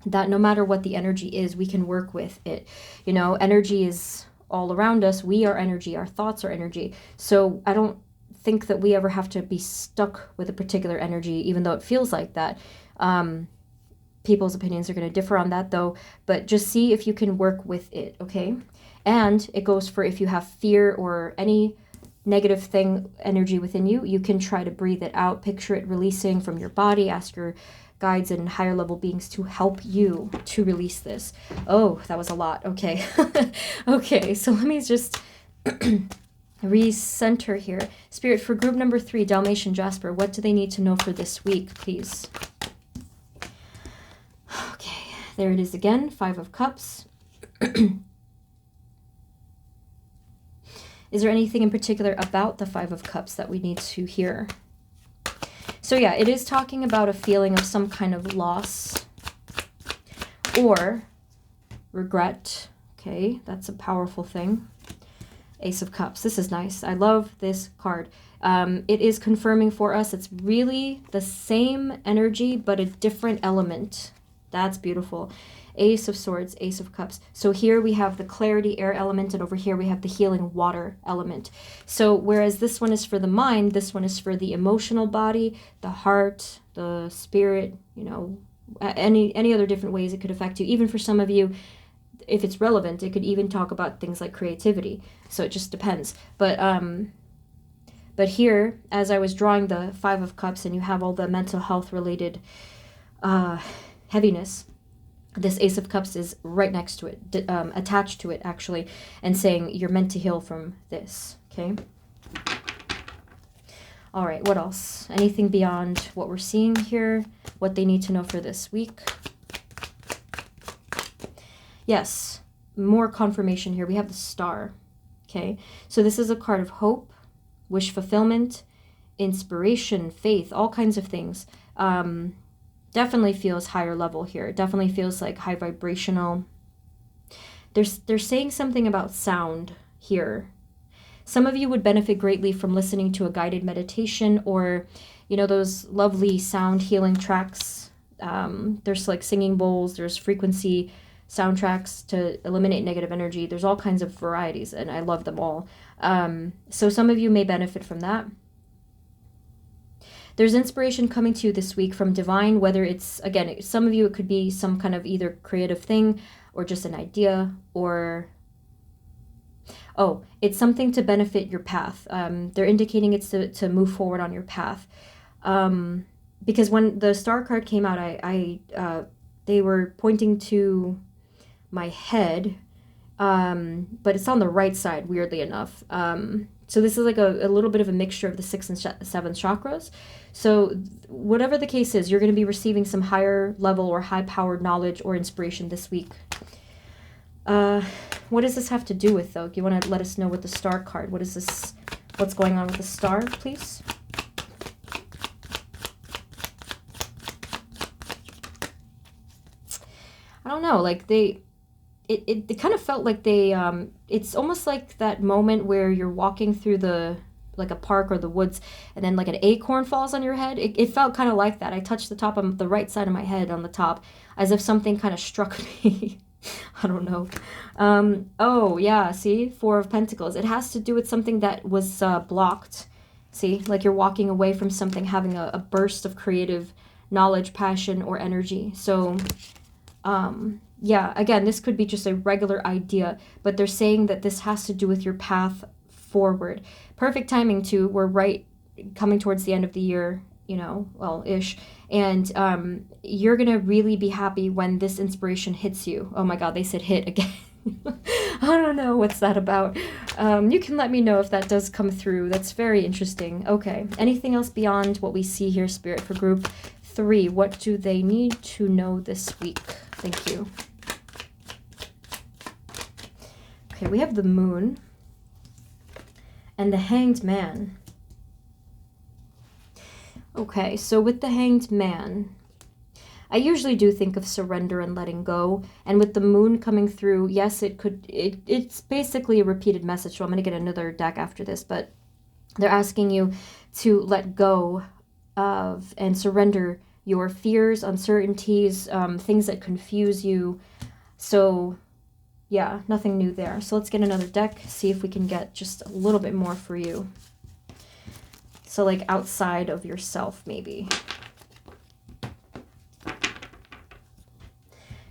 that no matter what the energy is, we can work with it. You know, energy is all around us. We are energy. Our thoughts are energy. So I don't think that we ever have to be stuck with a particular energy, even though it feels like that. People's opinions are going to differ on that, though. But just see if you can work with it, okay? And it goes for if you have fear or any negative thing, energy within you, you can try to breathe it out, picture it releasing from your body, ask your guides and higher level beings to help you to release this. Oh, that was a lot. Okay. Okay, so let me just recenter here. Spirit, for group number 3, Dalmatian Jasper, what do they need to know for this week, please? Okay, there it is again, 5 of Cups. Is there anything in particular about the 5 of Cups that we need to hear? So yeah, it is talking about a feeling of some kind of loss or regret, Okay, that's a powerful thing. Ace of Cups. This is nice. I love this card. It is confirming for us it's really the same energy, but a different element. That's beautiful. Ace of Swords, Ace of Cups. So here we have the clarity air element, and over here we have the healing water element. So whereas this one is for the mind, this one is for the emotional body, the heart, the spirit, you know, any other different ways it could affect you. Even for some of you, if it's relevant, it could even talk about things like creativity. So it just depends. But here, as I was drawing the Five of Cups, and you have all the mental health related heaviness, this Ace of Cups is right next to it, attached to it actually, and saying you're meant to heal from this. Okay. All right, what else? Anything beyond what we're seeing here? What they need to know for this week? Yes, more confirmation here. We have the Star. Okay, so this is a card of hope, wish fulfillment, inspiration, faith, all kinds of things. Definitely feels higher level here. It definitely feels like high vibrational. They're saying something about sound here. Some of you would benefit greatly from listening to a guided meditation, or, you know, those lovely sound healing tracks. There's like singing bowls, there's frequency soundtracks to eliminate negative energy. There's all kinds of varieties, and I love them all. So some of you may benefit from that. There's inspiration coming to you this week from divine, whether it's, again, some of you, it could be some kind of either creative thing or just an idea, or, oh, it's something to benefit your path. They're indicating it's to move forward on your path. Because when the Star card came out, they were pointing to my head, but it's on the right side, weirdly enough. So this is like a little bit of a mixture of the 6th and 7th chakras. So whatever the case is, you're going to be receiving some higher level or high-powered knowledge or inspiration this week. What does this have to do with, though? You want to let us know with the Star card. What is this? What's going on with the Star, please? I don't know. Like it kind of felt like it's almost like that moment where you're walking through like a park or the woods, and then like an acorn falls on your head. It felt kind of like that. I touched the top of the right side of my head on the top, as if something kind of struck me. I don't know. Oh yeah, see, 4 of Pentacles. It has to do with something that was blocked. See, like you're walking away from something, having a burst of creative knowledge, passion, or energy. So yeah, again, this could be just a regular idea, but they're saying that this has to do with your path forward. Perfect timing too. We're right coming towards the end of the year, you know, well, ish. And you're going to really be happy when this inspiration hits you. Oh my God, they said hit again. I don't know what's that about. You can let me know if that does come through. That's very interesting. Okay. Anything else beyond what we see here, Spirit, for group 3? What do they need to know this week? Thank you. Okay, we have the Moon and the Hanged Man. Okay, so with the Hanged Man, I usually do think of surrender and letting go. And with the Moon coming through, yes, it's basically a repeated message. So I'm going to get another deck after this, but they're asking you to let go of and surrender your fears, uncertainties, things that confuse you. So yeah, nothing new there. So let's get another deck, see if we can get just a little bit more for you. So like outside of yourself, maybe.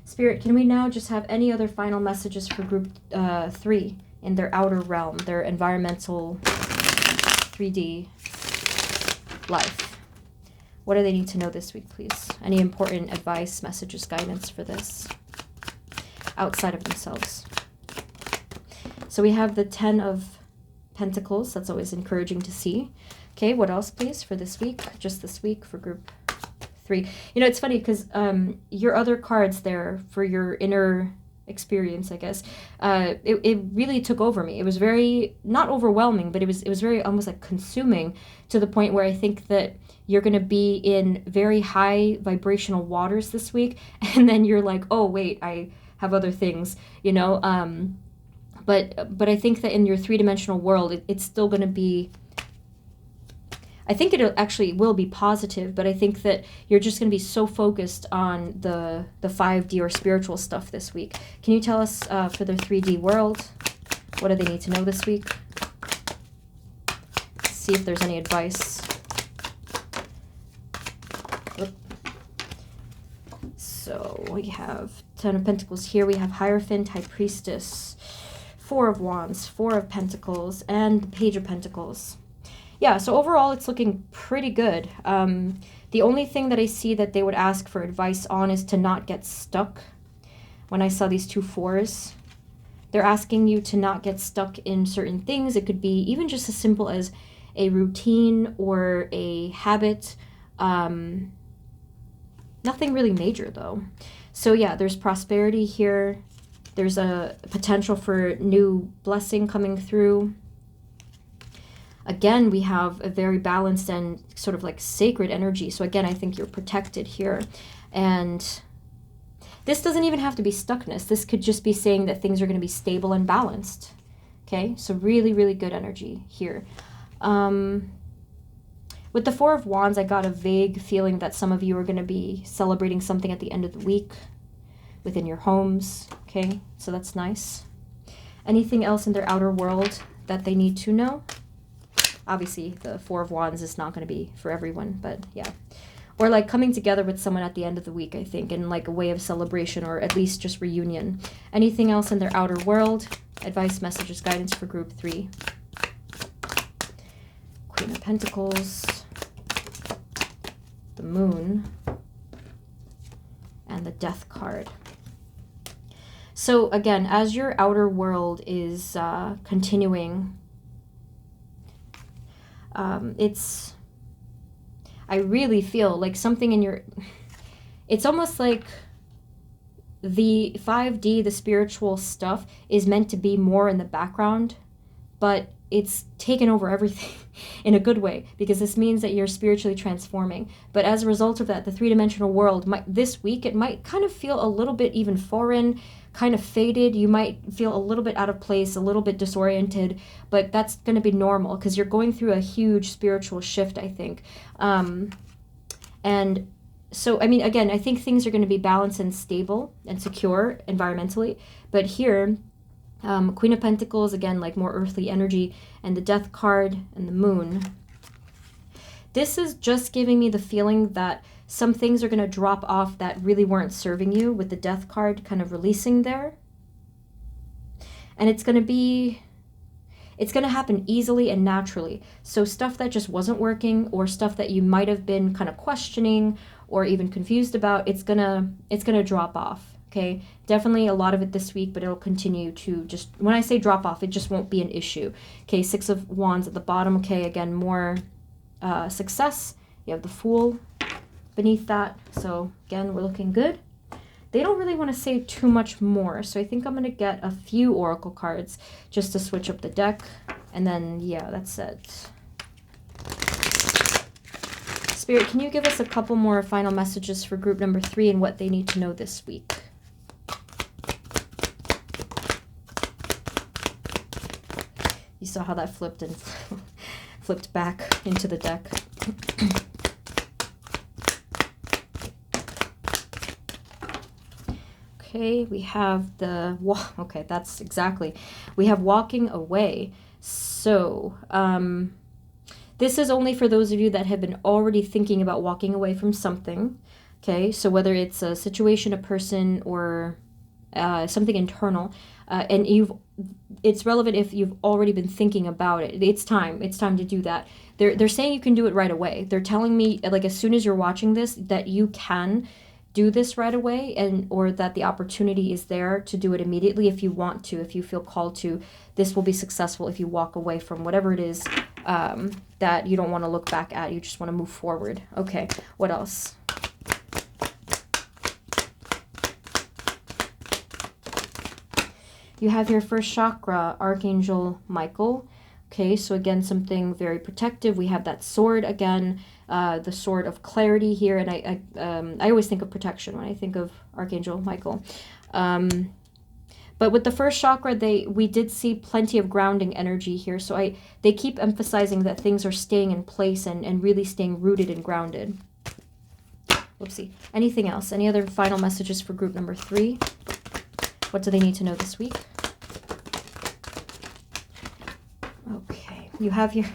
Spirit, can we now just have any other final messages for group 3 in their outer realm, their environmental 3D life? What do they need to know this week, please? Any important advice, messages, guidance for this? Outside of themselves. So we have the 10 of Pentacles. That's always encouraging to see. Okay, what else, please, for this week? Just this week for group 3. You know, it's funny because your other cards there for your inner experience, I guess, it really took over me. It was very, not overwhelming, but it was very almost like consuming, to the point where I think that you're going to be in very high vibrational waters this week, and then you're like, oh wait, I have other things, you know. But I think that in your three-dimensional world, it's still going to be, I think it actually will be positive, but I think that you're just going to be so focused on the 5D or spiritual stuff this week. Can you tell us for their 3D world, what do they need to know this week? Let's see if there's any advice. So we have Ten of Pentacles here. We have Hierophant, High Priestess, Four of Wands, Four of Pentacles, and the Page of Pentacles. Yeah, so overall it's looking pretty good. The only thing that I see that they would ask for advice on is to not get stuck. When I saw these two fours, they're asking you to not get stuck in certain things. It could be even just as simple as a routine or a habit. Nothing really major though. So yeah, there's prosperity here. There's a potential for new blessing coming through. Again, we have a very balanced and sort of like sacred energy. So again, I think you're protected here. And this doesn't even have to be stuckness. This could just be saying that things are going to be stable and balanced. Okay, so really, really good energy here. With the Four of Wands, I got a vague feeling that some of you are going to be celebrating something at the end of the week within your homes. Okay, so that's nice. Anything else in their outer world that they need to know? Obviously, the Four of Wands is not going to be for everyone, but yeah. Or like coming together with someone at the end of the week, I think, in like a way of celebration or at least just reunion. Anything else in their outer world? Advice, messages, guidance for group 3. Queen of Pentacles, the Moon, and the Death card. So again, as your outer world is continuing, I really feel like something in your, it's almost like the 5D, the spiritual stuff, is meant to be more in the background, but it's taken over everything in a good way, because this means that you're spiritually transforming. But as a result of that, the three-dimensional world, this week, it might kind of feel a little bit even foreign, kind of faded. You might feel a little bit out of place, a little bit disoriented, but that's going to be normal because you're going through a huge spiritual shift, I think. And so, I mean, again, I think things are going to be balanced and stable and secure environmentally. But here, Queen of Pentacles, again, like more earthly energy, and the Death card and the Moon. This is just giving me the feeling that some things are going to drop off that really weren't serving you, with the Death card kind of releasing there. And it's going to happen easily and naturally. So stuff that just wasn't working, or stuff that you might have been kind of questioning or even confused about, it's going to drop off. Okay, definitely a lot of it this week, but it'll continue to just, when I say drop off, it just won't be an issue. Okay, Six of Wands at the bottom. Okay, again, more success. You have the Fool beneath that. So again, we're looking good. They don't really want to say too much more, so I think I'm going to get a few oracle cards just to switch up the deck. And then, yeah, that's it. Spirit, can you give us a couple more final messages for group number 3 and what they need to know this week? You saw how that flipped and flipped back into the deck. Okay, we have the, okay, that's exactly, we have walking away. So, this is only for those of you that have been already thinking about walking away from something. Okay, so whether it's a situation, a person, or something internal, and it's relevant if you've already been thinking about it. It's time to do that. They're saying you can do it right away. They're telling me, like, as soon as you're watching this, that you can do this right away, or that the opportunity is there to do it immediately if you want to, if you feel called to. This will be successful if you walk away from whatever it is that you don't want to look back at. You just want to move forward. Okay, what else? You have your first chakra, Archangel Michael. Okay, so again, something very protective. We have that sword again. the sword of clarity here, and I always think of protection when I think of Archangel Michael. But with the first chakra, we did see plenty of grounding energy here. So they keep emphasizing that things are staying in place and really staying rooted and grounded. Whoopsie. Anything else? Any other final messages for group number 3? What do they need to know this week? Okay, you have here,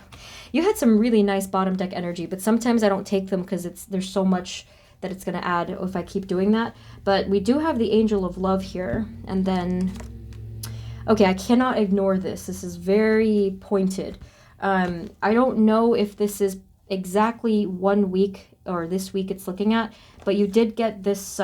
you had some really nice bottom deck energy, but sometimes I don't take them because there's so much that it's going to add if I keep doing that. But we do have the Angel of Love here, and then, okay, I cannot ignore this. This is very pointed. I don't know if this is exactly 1 week or this week it's looking at, but you did get this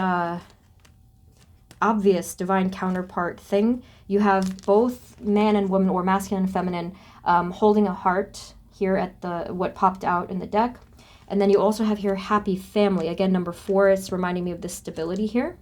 obvious divine counterpart thing. You have both man and woman, or masculine and feminine, holding a heart here at what popped out in the deck. And then you also have here happy family. Again, number 4 is reminding me of this stability here.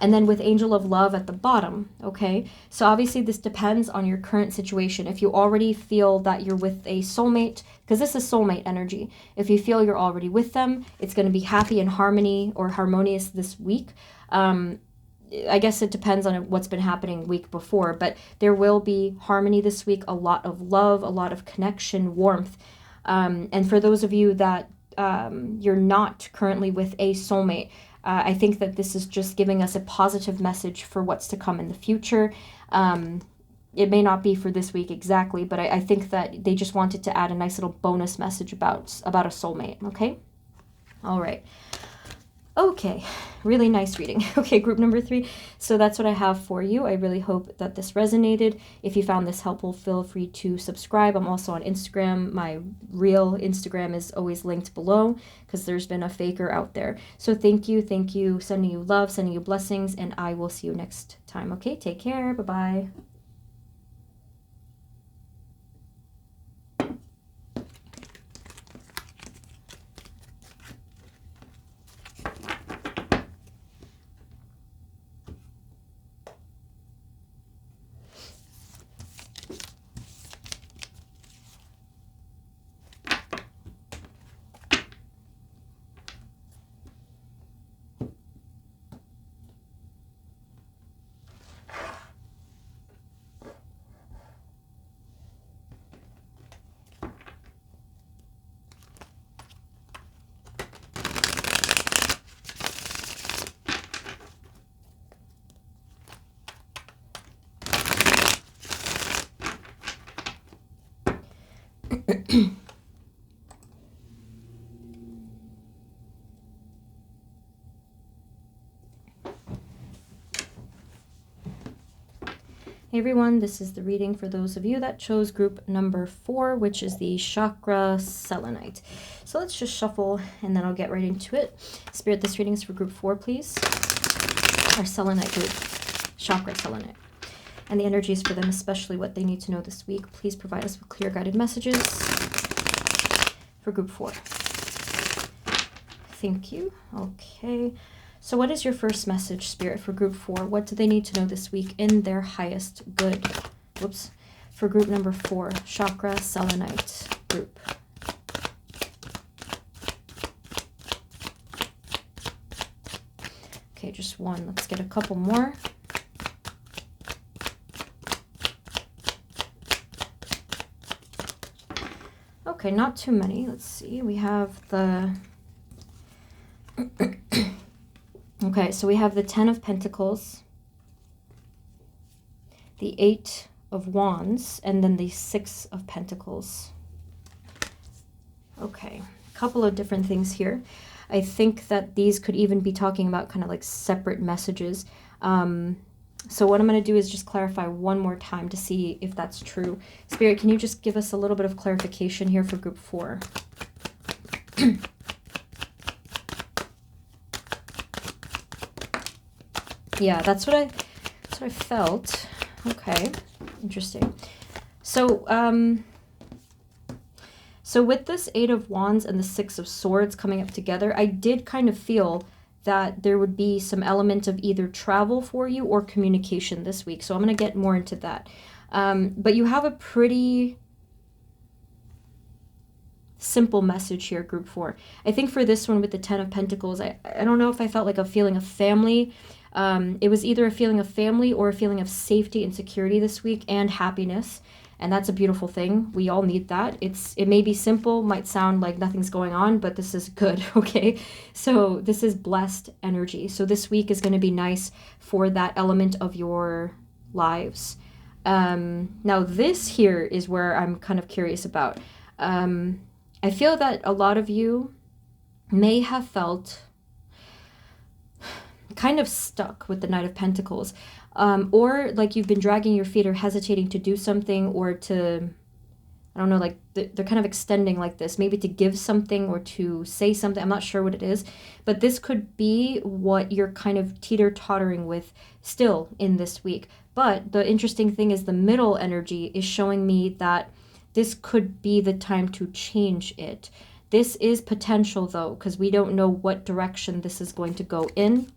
And then with Angel of Love at the bottom, okay? So obviously this depends on your current situation. If you already feel that you're with a soulmate, because this is soulmate energy. If you feel you're already with them, it's going to be happy and harmony or harmonious this week. I guess it depends on what's been happening week before, but there will be harmony this week, a lot of love, a lot of connection, warmth. And for those of you that you're not currently with a soulmate, I think that this is just giving us a positive message for what's to come in the future. It may not be for this week exactly, but I think that they just wanted to add a nice little bonus message about a soulmate, okay? All right. Okay, really nice reading. Okay, group number 3. So that's what I have for you. I really hope that this resonated. If you found this helpful, feel free to subscribe. I'm also on Instagram. My real Instagram is always linked below because there's been a faker out there. So thank you. Sending you love, sending you blessings, and I will see you next time. Okay, take care. Bye-bye. Hey everyone, this is the reading for those of you that chose group number 4, which is the chakra selenite. So let's just shuffle and then I'll get right into it. Spirit, this reading is for group 4, please. Our selenite group, chakra selenite. And the energies for them, especially what they need to know this week. Please provide us with clear guided messages for group 4. Thank you. Okay. So what is your first message, Spirit, for group 4? What do they need to know this week in their highest good? Whoops. For group number 4, chakra selenite group. Okay, just one. Let's get a couple more. Okay, not too many. Let's see. We have the... Okay, so we have the 10 of Pentacles, the 8 of Wands, and then the 6 of Pentacles. Okay, a couple of different things here. I think that these could even be talking about kind of like separate messages. So what I'm going to do is just clarify one more time to see if that's true. Spirit, can you just give us a little bit of clarification here for group 4? Yeah, that's what I felt. Okay, interesting. So, so with this 8 of Wands and the 6 of Swords coming up together, I did kind of feel that there would be some element of either travel for you or communication this week. So I'm going to get more into that. But you have a pretty simple message here, group 4. I think for this one with the 10 of Pentacles, I don't know if I felt like a feeling of family. It was either a feeling of family or a feeling of safety and security this week, and happiness. And that's a beautiful thing. We all need that. It may be simple, might sound like nothing's going on, but this is good, okay? So this is blessed energy. So this week is going to be nice for that element of your lives. Now this here is where I'm kind of curious about. I feel that a lot of you may have felt kind of stuck with the Knight of Pentacles, or like you've been dragging your feet or hesitating to do something, or to, I don't know, like they're kind of extending like this, maybe to give something or to say something. I'm not sure what it is, but this could be what you're kind of teeter-tottering with still in this week. But the interesting thing is the middle energy is showing me that this could be the time to change it. This is potential though, because we don't know what direction this is going to go in.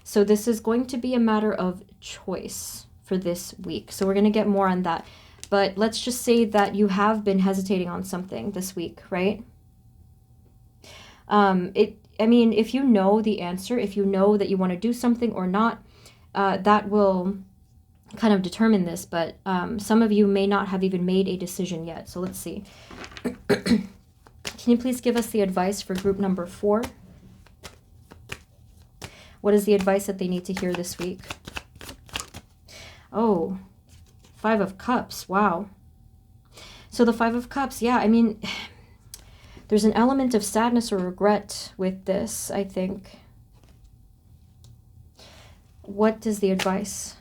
So this is going to be a matter of choice for this week. So we're going to get more on that. But let's just say that you have been hesitating on something this week, right? I mean, if you know the answer, if you know that you want to do something or not, that will kind of determine this. But some of you may not have even made a decision yet. So let's see. Can you please give us the advice for group number 4? What is the advice that they need to hear this week? Oh, 5 of Cups. Wow. So the 5 of Cups, yeah, I mean, there's an element of sadness or regret with this, I think. What is the advice?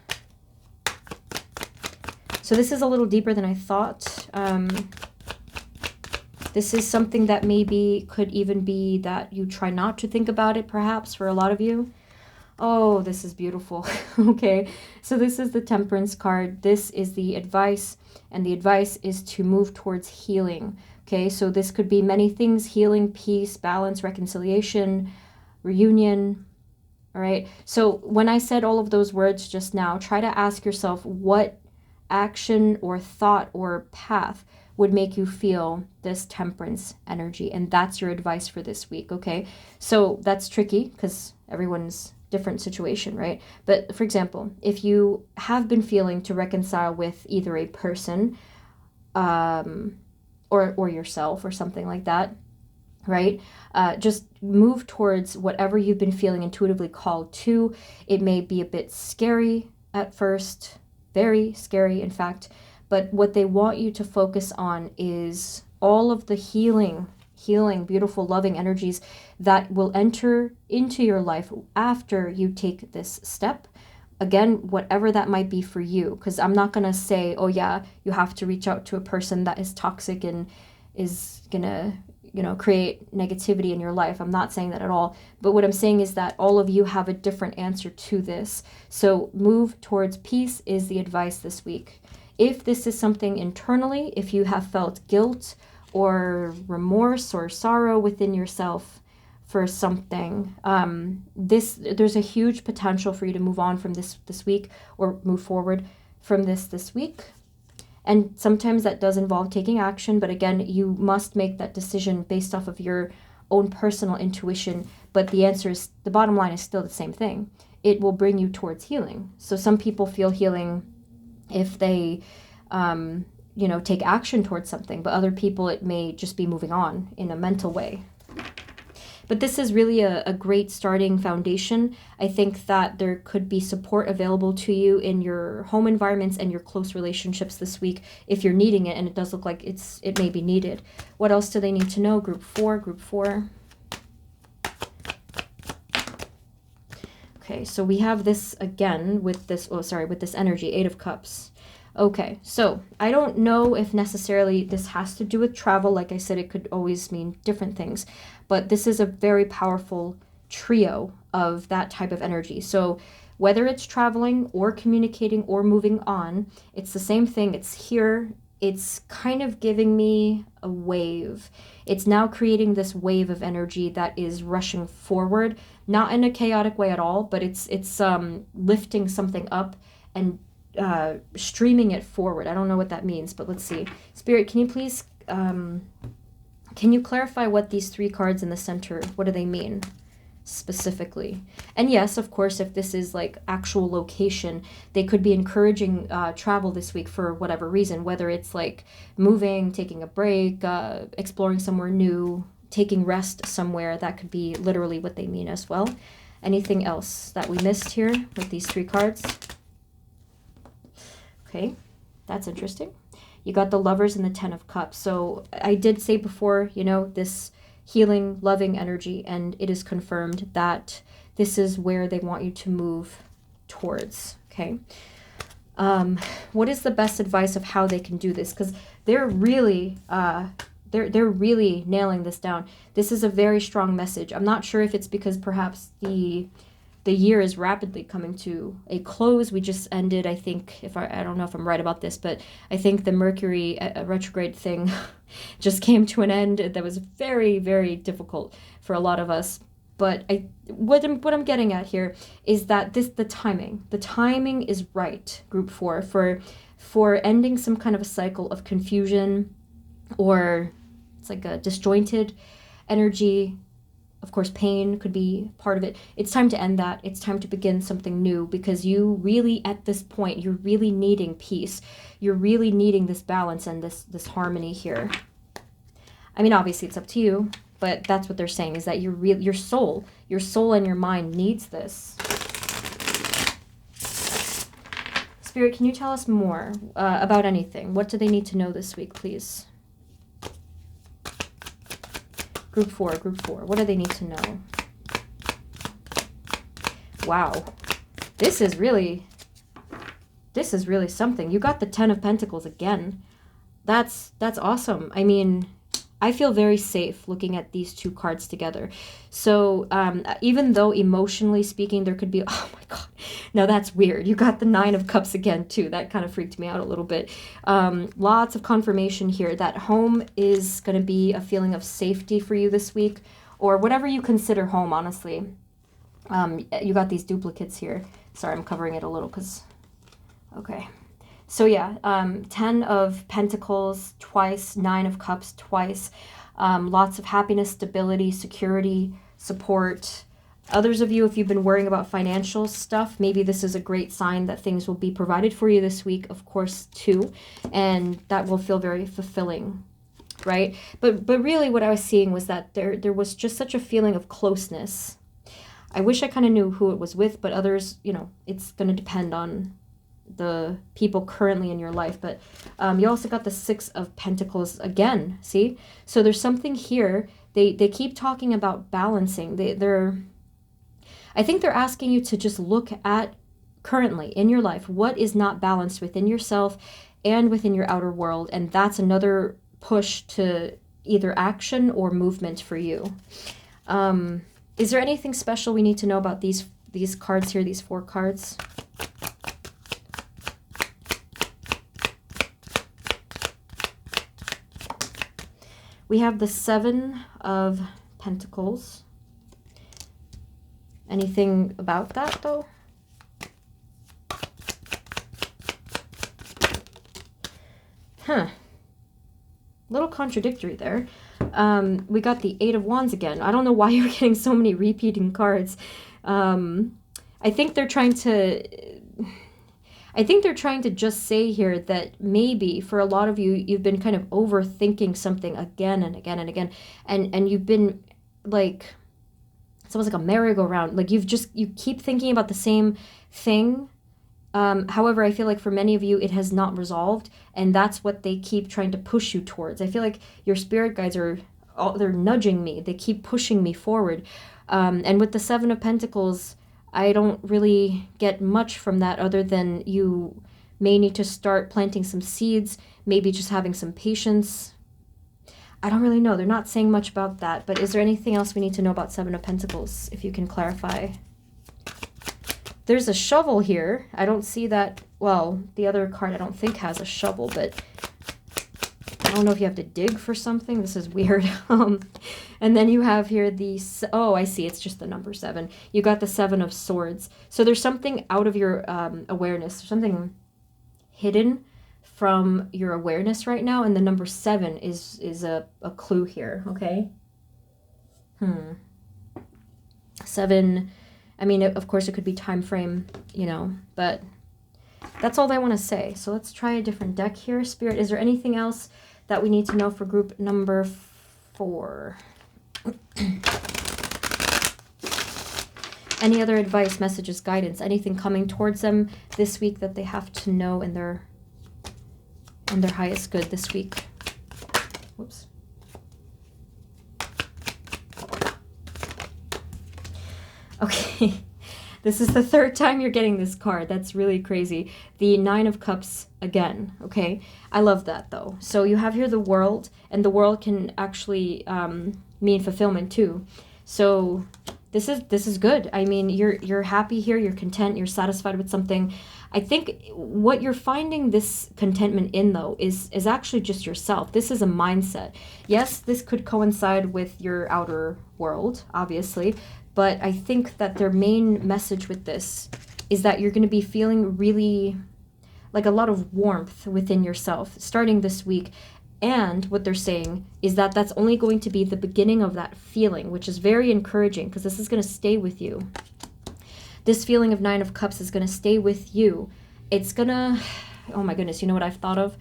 So this is a little deeper than I thought. This is something that maybe could even be that you try not to think about it, perhaps, for a lot of you. Oh, this is beautiful. Okay, so this is the Temperance card. This is the advice, and the advice is to move towards healing. Okay, so this could be many things: healing, peace, balance, reconciliation, reunion. All right, so when I said all of those words just now, try to ask yourself what action or thought or path would make you feel this Temperance energy, and that's your advice for this week. Okay, so that's tricky because everyone's different situation, right? But for example, if you have been feeling to reconcile with either a person or yourself or something like that, right? Just move towards whatever you've been feeling intuitively called to. It may be a bit scary at first, very scary in fact, but what they want you to focus on is all of the healing, beautiful, loving energies that will enter into your life after you take this step. Again, whatever that might be for you, because I'm not going to say, oh yeah, you have to reach out to a person that is toxic and is going to, you know, create negativity in your life. I'm not saying that at all. But what I'm saying is that all of you have a different answer to this. So move towards peace is the advice this week. If this is something internally, if you have felt guilt or remorse or sorrow within yourself for something, there's a huge potential for you to move on from this week, or move forward from this week. And sometimes that does involve taking action, but again, you must make that decision based off of your own personal intuition. But the answer is, the bottom line is still the same thing. It will bring you towards healing. So some people feel healing if they take action towards something, but other people, it may just be moving on in a mental way. But this is really a great starting foundation. I think that there could be support available to you in your home environments and your close relationships this week if you're needing it, and it does look like it may be needed. What else do they need to know? Group 4. Okay, so we have this again with this, with this energy, 8 of Cups. Okay, so I don't know if necessarily this has to do with travel. Like I said, it could always mean different things, but this is a very powerful trio of that type of energy. So whether it's traveling or communicating or moving on, it's the same thing. It's here. It's kind of giving me a wave. It's now creating this wave of energy that is rushing forward, not in a chaotic way at all, but it's lifting something up and streaming it forward. I don't know what that means, but let's see. Spirit, can you please Can you clarify what these 3 cards in the center, what do they mean specifically? And yes, of course, if this is like actual location, they could be encouraging travel this week for whatever reason, whether it's like moving, taking a break, exploring somewhere new, taking rest somewhere. That could be literally what they mean as well. Anything else that we missed here with these 3 cards? Okay, that's interesting. You got the Lovers and the 10 of Cups. So I did say before, you know, this healing, loving energy, and it is confirmed that this is where they want you to move towards, okay? What is the best advice of how they can do this? Because they're really, they're really nailing this down. This is a very strong message. I'm not sure if it's because perhaps the year is rapidly coming to a close. We just ended, I think, I don't know if I'm right about this, but I think the Mercury retrograde thing just came to an end. That was very, very difficult for a lot of us. But what I'm getting at here is that the timing is right, group 4, for ending some kind of a cycle of confusion, or it's like a disjointed energy. Of course, pain could be part of it. It's time to end that. It's time to begin something new, because you really, at this point, you're really needing peace. You're really needing this balance and this harmony here. I mean, obviously, it's up to you, but that's what they're saying, is that your soul and your mind needs this. Spirit, can you tell us more about anything? What do they need to know this week, please? Group 4, what do they need to know? Wow. This is really something. You got the 10 of Pentacles again. That's awesome. I mean, I feel very safe looking at these 2 cards together. So even though emotionally speaking, there could be, oh my God, now that's weird. You got the 9 of Cups again too. That kind of freaked me out a little bit. Lots of confirmation here that home is going to be a feeling of safety for you this week, or whatever you consider home, honestly. You got these duplicates here. Sorry, I'm covering it a little because, okay. So yeah, 10 of Pentacles twice, 9 of Cups twice. Lots of happiness, stability, security, support. Others of you, if you've been worrying about financial stuff, maybe this is a great sign that things will be provided for you this week, of course, too. And that will feel very fulfilling, right? But really what I was seeing was that there was just such a feeling of closeness. I wish I kind of knew who it was with, but others, you know, it's going to depend on the people currently in your life. But you also got the 6 of Pentacles again, see? So there's something here. They keep talking about balancing. I think they're asking you to just look at currently in your life what is not balanced within yourself and within your outer world, and that's another push to either action or movement for you. Is there anything special we need to know about these cards here, these 4 cards? We have the 7 of Pentacles. Anything about that, though? Little contradictory there. We got the 8 of Wands again. I don't know why you're getting so many repeating cards. I think they're trying to just say here that maybe for a lot of you, you've been kind of overthinking something again and again and again. And you've been like, it's almost like a merry-go-round. Like you keep thinking about the same thing. However, I feel like for many of you, it has not resolved. And that's what they keep trying to push you towards. I feel like your spirit guides they're nudging me. They keep pushing me forward. And with the 7 of Pentacles, I don't really get much from that other than you may need to start planting some seeds, maybe just having some patience. I don't really know. They're not saying much about that, but is there anything else we need to know about 7 of Pentacles, if you can clarify? There's a shovel here. I don't see that. Well, the other card I don't think has a shovel, but I don't know if you have to dig for something. This is weird. And then you have here oh, I see. It's just the number 7. You got the 7 of Swords. So there's something out of your awareness, something hidden from your awareness right now, and the number 7 is a clue here, okay? 7, I mean, of course it could be time frame, you know, but that's all I want to say. So let's try a different deck here. Spirit, is there anything else that we need to know for group number 4? Any other advice, messages, guidance, anything coming towards them this week that they have to know in their highest good this week? Whoops. Okay, this is the 3rd time you're getting this card. That's really crazy. The 9 of Cups again, okay? I love that, though. So you have here the world, and the world can actually mean fulfillment, too. So this is good. I mean, you're happy here, you're content, you're satisfied with something. I think what you're finding this contentment in, though, is actually just yourself. This is a mindset. Yes, this could coincide with your outer world, obviously, but I think that their main message with this is that you're going to be feeling really like a lot of warmth within yourself starting this week. And what they're saying is that that's only going to be the beginning of that feeling, which is very encouraging because this is going to stay with you. This feeling of 9 of Cups is going to stay with you. It's going to, oh my goodness, you know what I've thought of?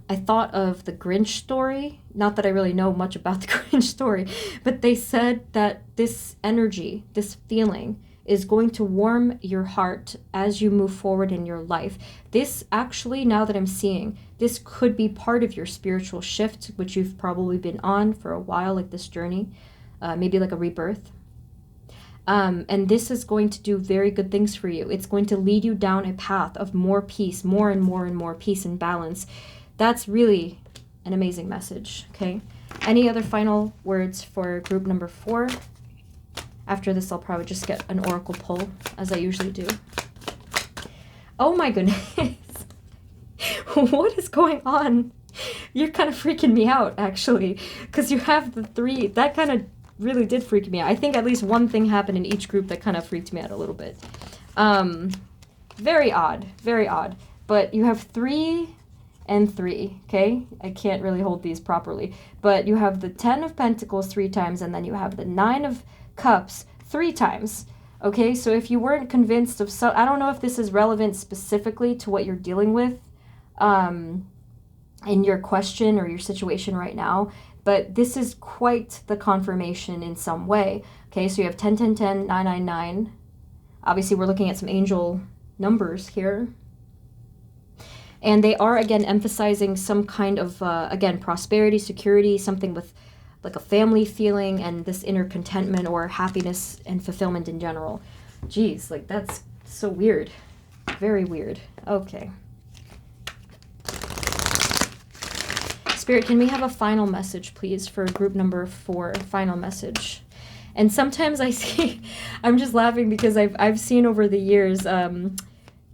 I thought of the Grinch story. Not that I really know much about the Grinch story, but they said that this energy, this feeling, is going to warm your heart as you move forward in your life. This actually, now that I'm seeing, this could be part of your spiritual shift, which you've probably been on for a while, like this journey, maybe like a rebirth. And this is going to do very good things for you. It's going to lead you down a path of more peace, more and more and more peace and balance. That's really an amazing message, okay? Any other final words for group number 4? After this, I'll probably just get an oracle pull, as I usually do. Oh my goodness. What is going on? You're kind of freaking me out, actually, because you have the 3. That kind of really did freak me out. I think at least one thing happened in each group that kind of freaked me out a little bit. Very odd, very odd. But you have 3 and 3, okay? I can't really hold these properly. But you have the 10 of Pentacles 3 times, and then you have the 9 of Cups 3 times. Okay, so if you weren't convinced of I don't know if this is relevant specifically to what you're dealing with in your question or your situation right now, but this is quite the confirmation in some way. Okay, so you have 10, 10, 10, 9, 9, 9. Obviously, we're looking at some angel numbers here. And they are, again, emphasizing some kind of, again, prosperity, security, something with like a family feeling and this inner contentment or happiness and fulfillment in general. Geez, like that's so weird. Very weird. Okay. Spirit, can we have a final message, please, for group number 4? Final message. And sometimes I see, I'm just laughing because I've seen over the years,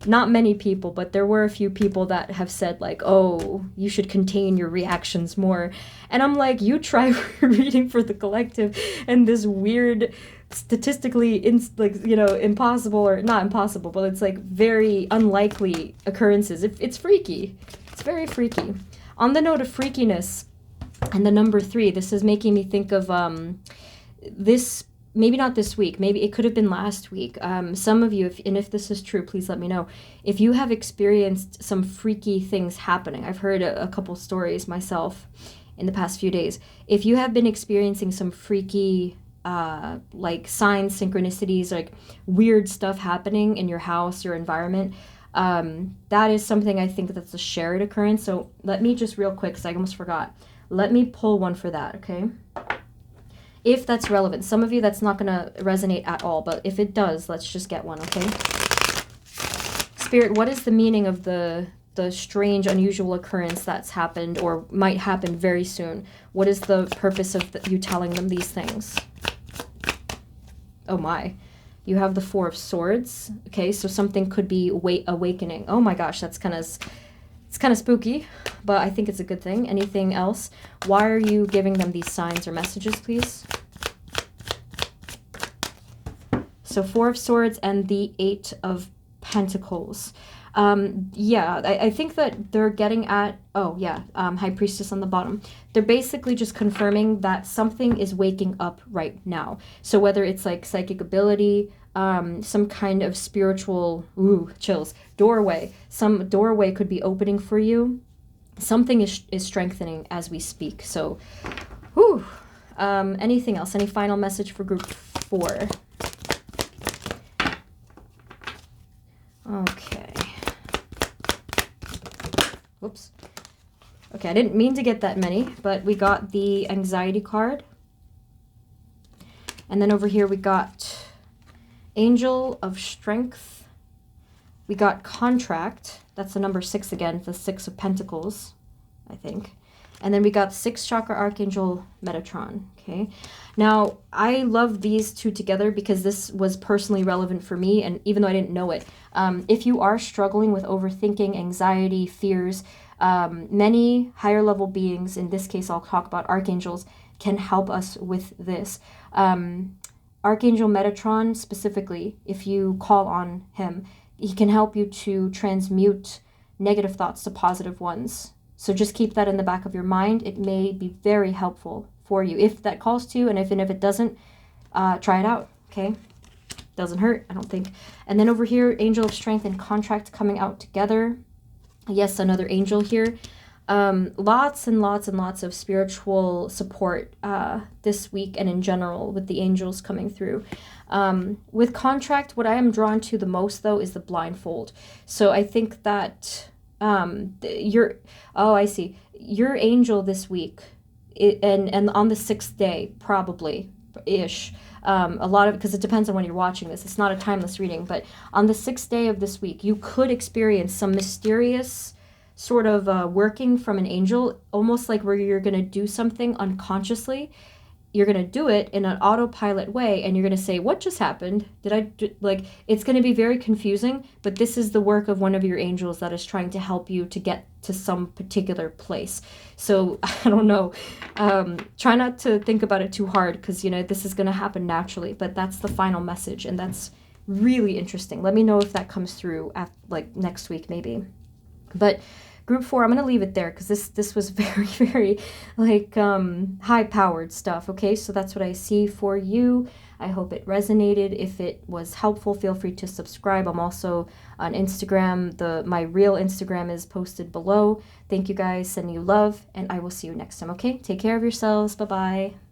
not many people, but there were a few people that have said like, oh, you should contain your reactions more. And I'm like, you try reading for the collective and this weird, statistically, impossible, or not impossible, but it's like very unlikely occurrences. It's freaky. It's very freaky. On the note of freakiness and the number 3, this is making me think of this. Maybe not this week. Maybe it could have been last week. Some of you, if this is true, please let me know. If you have experienced some freaky things happening, I've heard a couple stories myself in the past few days. If you have been experiencing some freaky, like signs, synchronicities, like weird stuff happening in your house, your environment, that is something I think that's a shared occurrence. So let me just real quick, because I almost forgot. Let me pull one for that, okay? If that's relevant. Some of you, that's not going to resonate at all, but if it does, let's just get one, okay? Spirit, what is the meaning of the strange, unusual occurrence that's happened or might happen very soon? What is the purpose of you telling them these things? Oh my. You have the 4 of Swords. Okay, so something could be awakening. Oh my gosh, it's kind of spooky, but I think it's a good thing. Anything else? Why are you giving them these signs or messages, please? So 4 of Swords and the 8 of Pentacles. Yeah, I think that they're getting at, oh yeah, High Priestess on the bottom. They're basically just confirming that something is waking up right now. So whether it's like psychic ability, some kind of spiritual, ooh, chills, doorway. Some doorway could be opening for you. Something is strengthening as we speak. So, whew. Anything else? Any final message for group 4? Okay. Whoops. Okay, I didn't mean to get that many, but we got the anxiety card. And then over here we got Angel of Strength. We got Contract. That's the number 6 again, the 6 of Pentacles, I think. And then we got 6 Chakra Archangel Metatron, okay? Now, I love these two together because this was personally relevant for me, and even though I didn't know it. If you are struggling with overthinking, anxiety, fears, many higher level beings, in this case I'll talk about archangels, can help us with this. Archangel Metatron specifically, if you call on him, he can help you to transmute negative thoughts to positive ones. So just keep that in the back of your mind. It may be very helpful for you if that calls to you, and if it doesn't, try it out, okay? Doesn't hurt, I don't think. And then over here, Angel of Strength and Contract coming out together. Yes, another angel here. Lots and lots and lots of spiritual support this week and in general with the angels coming through. With Contract, what I am drawn to the most, though, is the blindfold. So I think that I see. Your angel this week, and on the 6th day, probably-ish, a lot of, because it depends on when you're watching this. It's not a timeless reading, but on the 6th day of this week, you could experience some mysterious sort of working from an angel, almost like where you're going to do something unconsciously. You're going to do it in an autopilot way, and you're going to say, what just happened? It's going to be very confusing, but this is the work of one of your angels that is trying to help you to get to some particular place. So, I don't know. Try not to think about it too hard, because, this is going to happen naturally, but that's the final message, and that's really interesting. Let me know if that comes through next week, maybe. But Group 4, I'm going to leave it there because this was very, very, high-powered stuff, okay? So that's what I see for you. I hope it resonated. If it was helpful, feel free to subscribe. I'm also on Instagram. My real Instagram is posted below. Thank you guys. Sending you love, and I will see you next time, okay? Take care of yourselves. Bye-bye.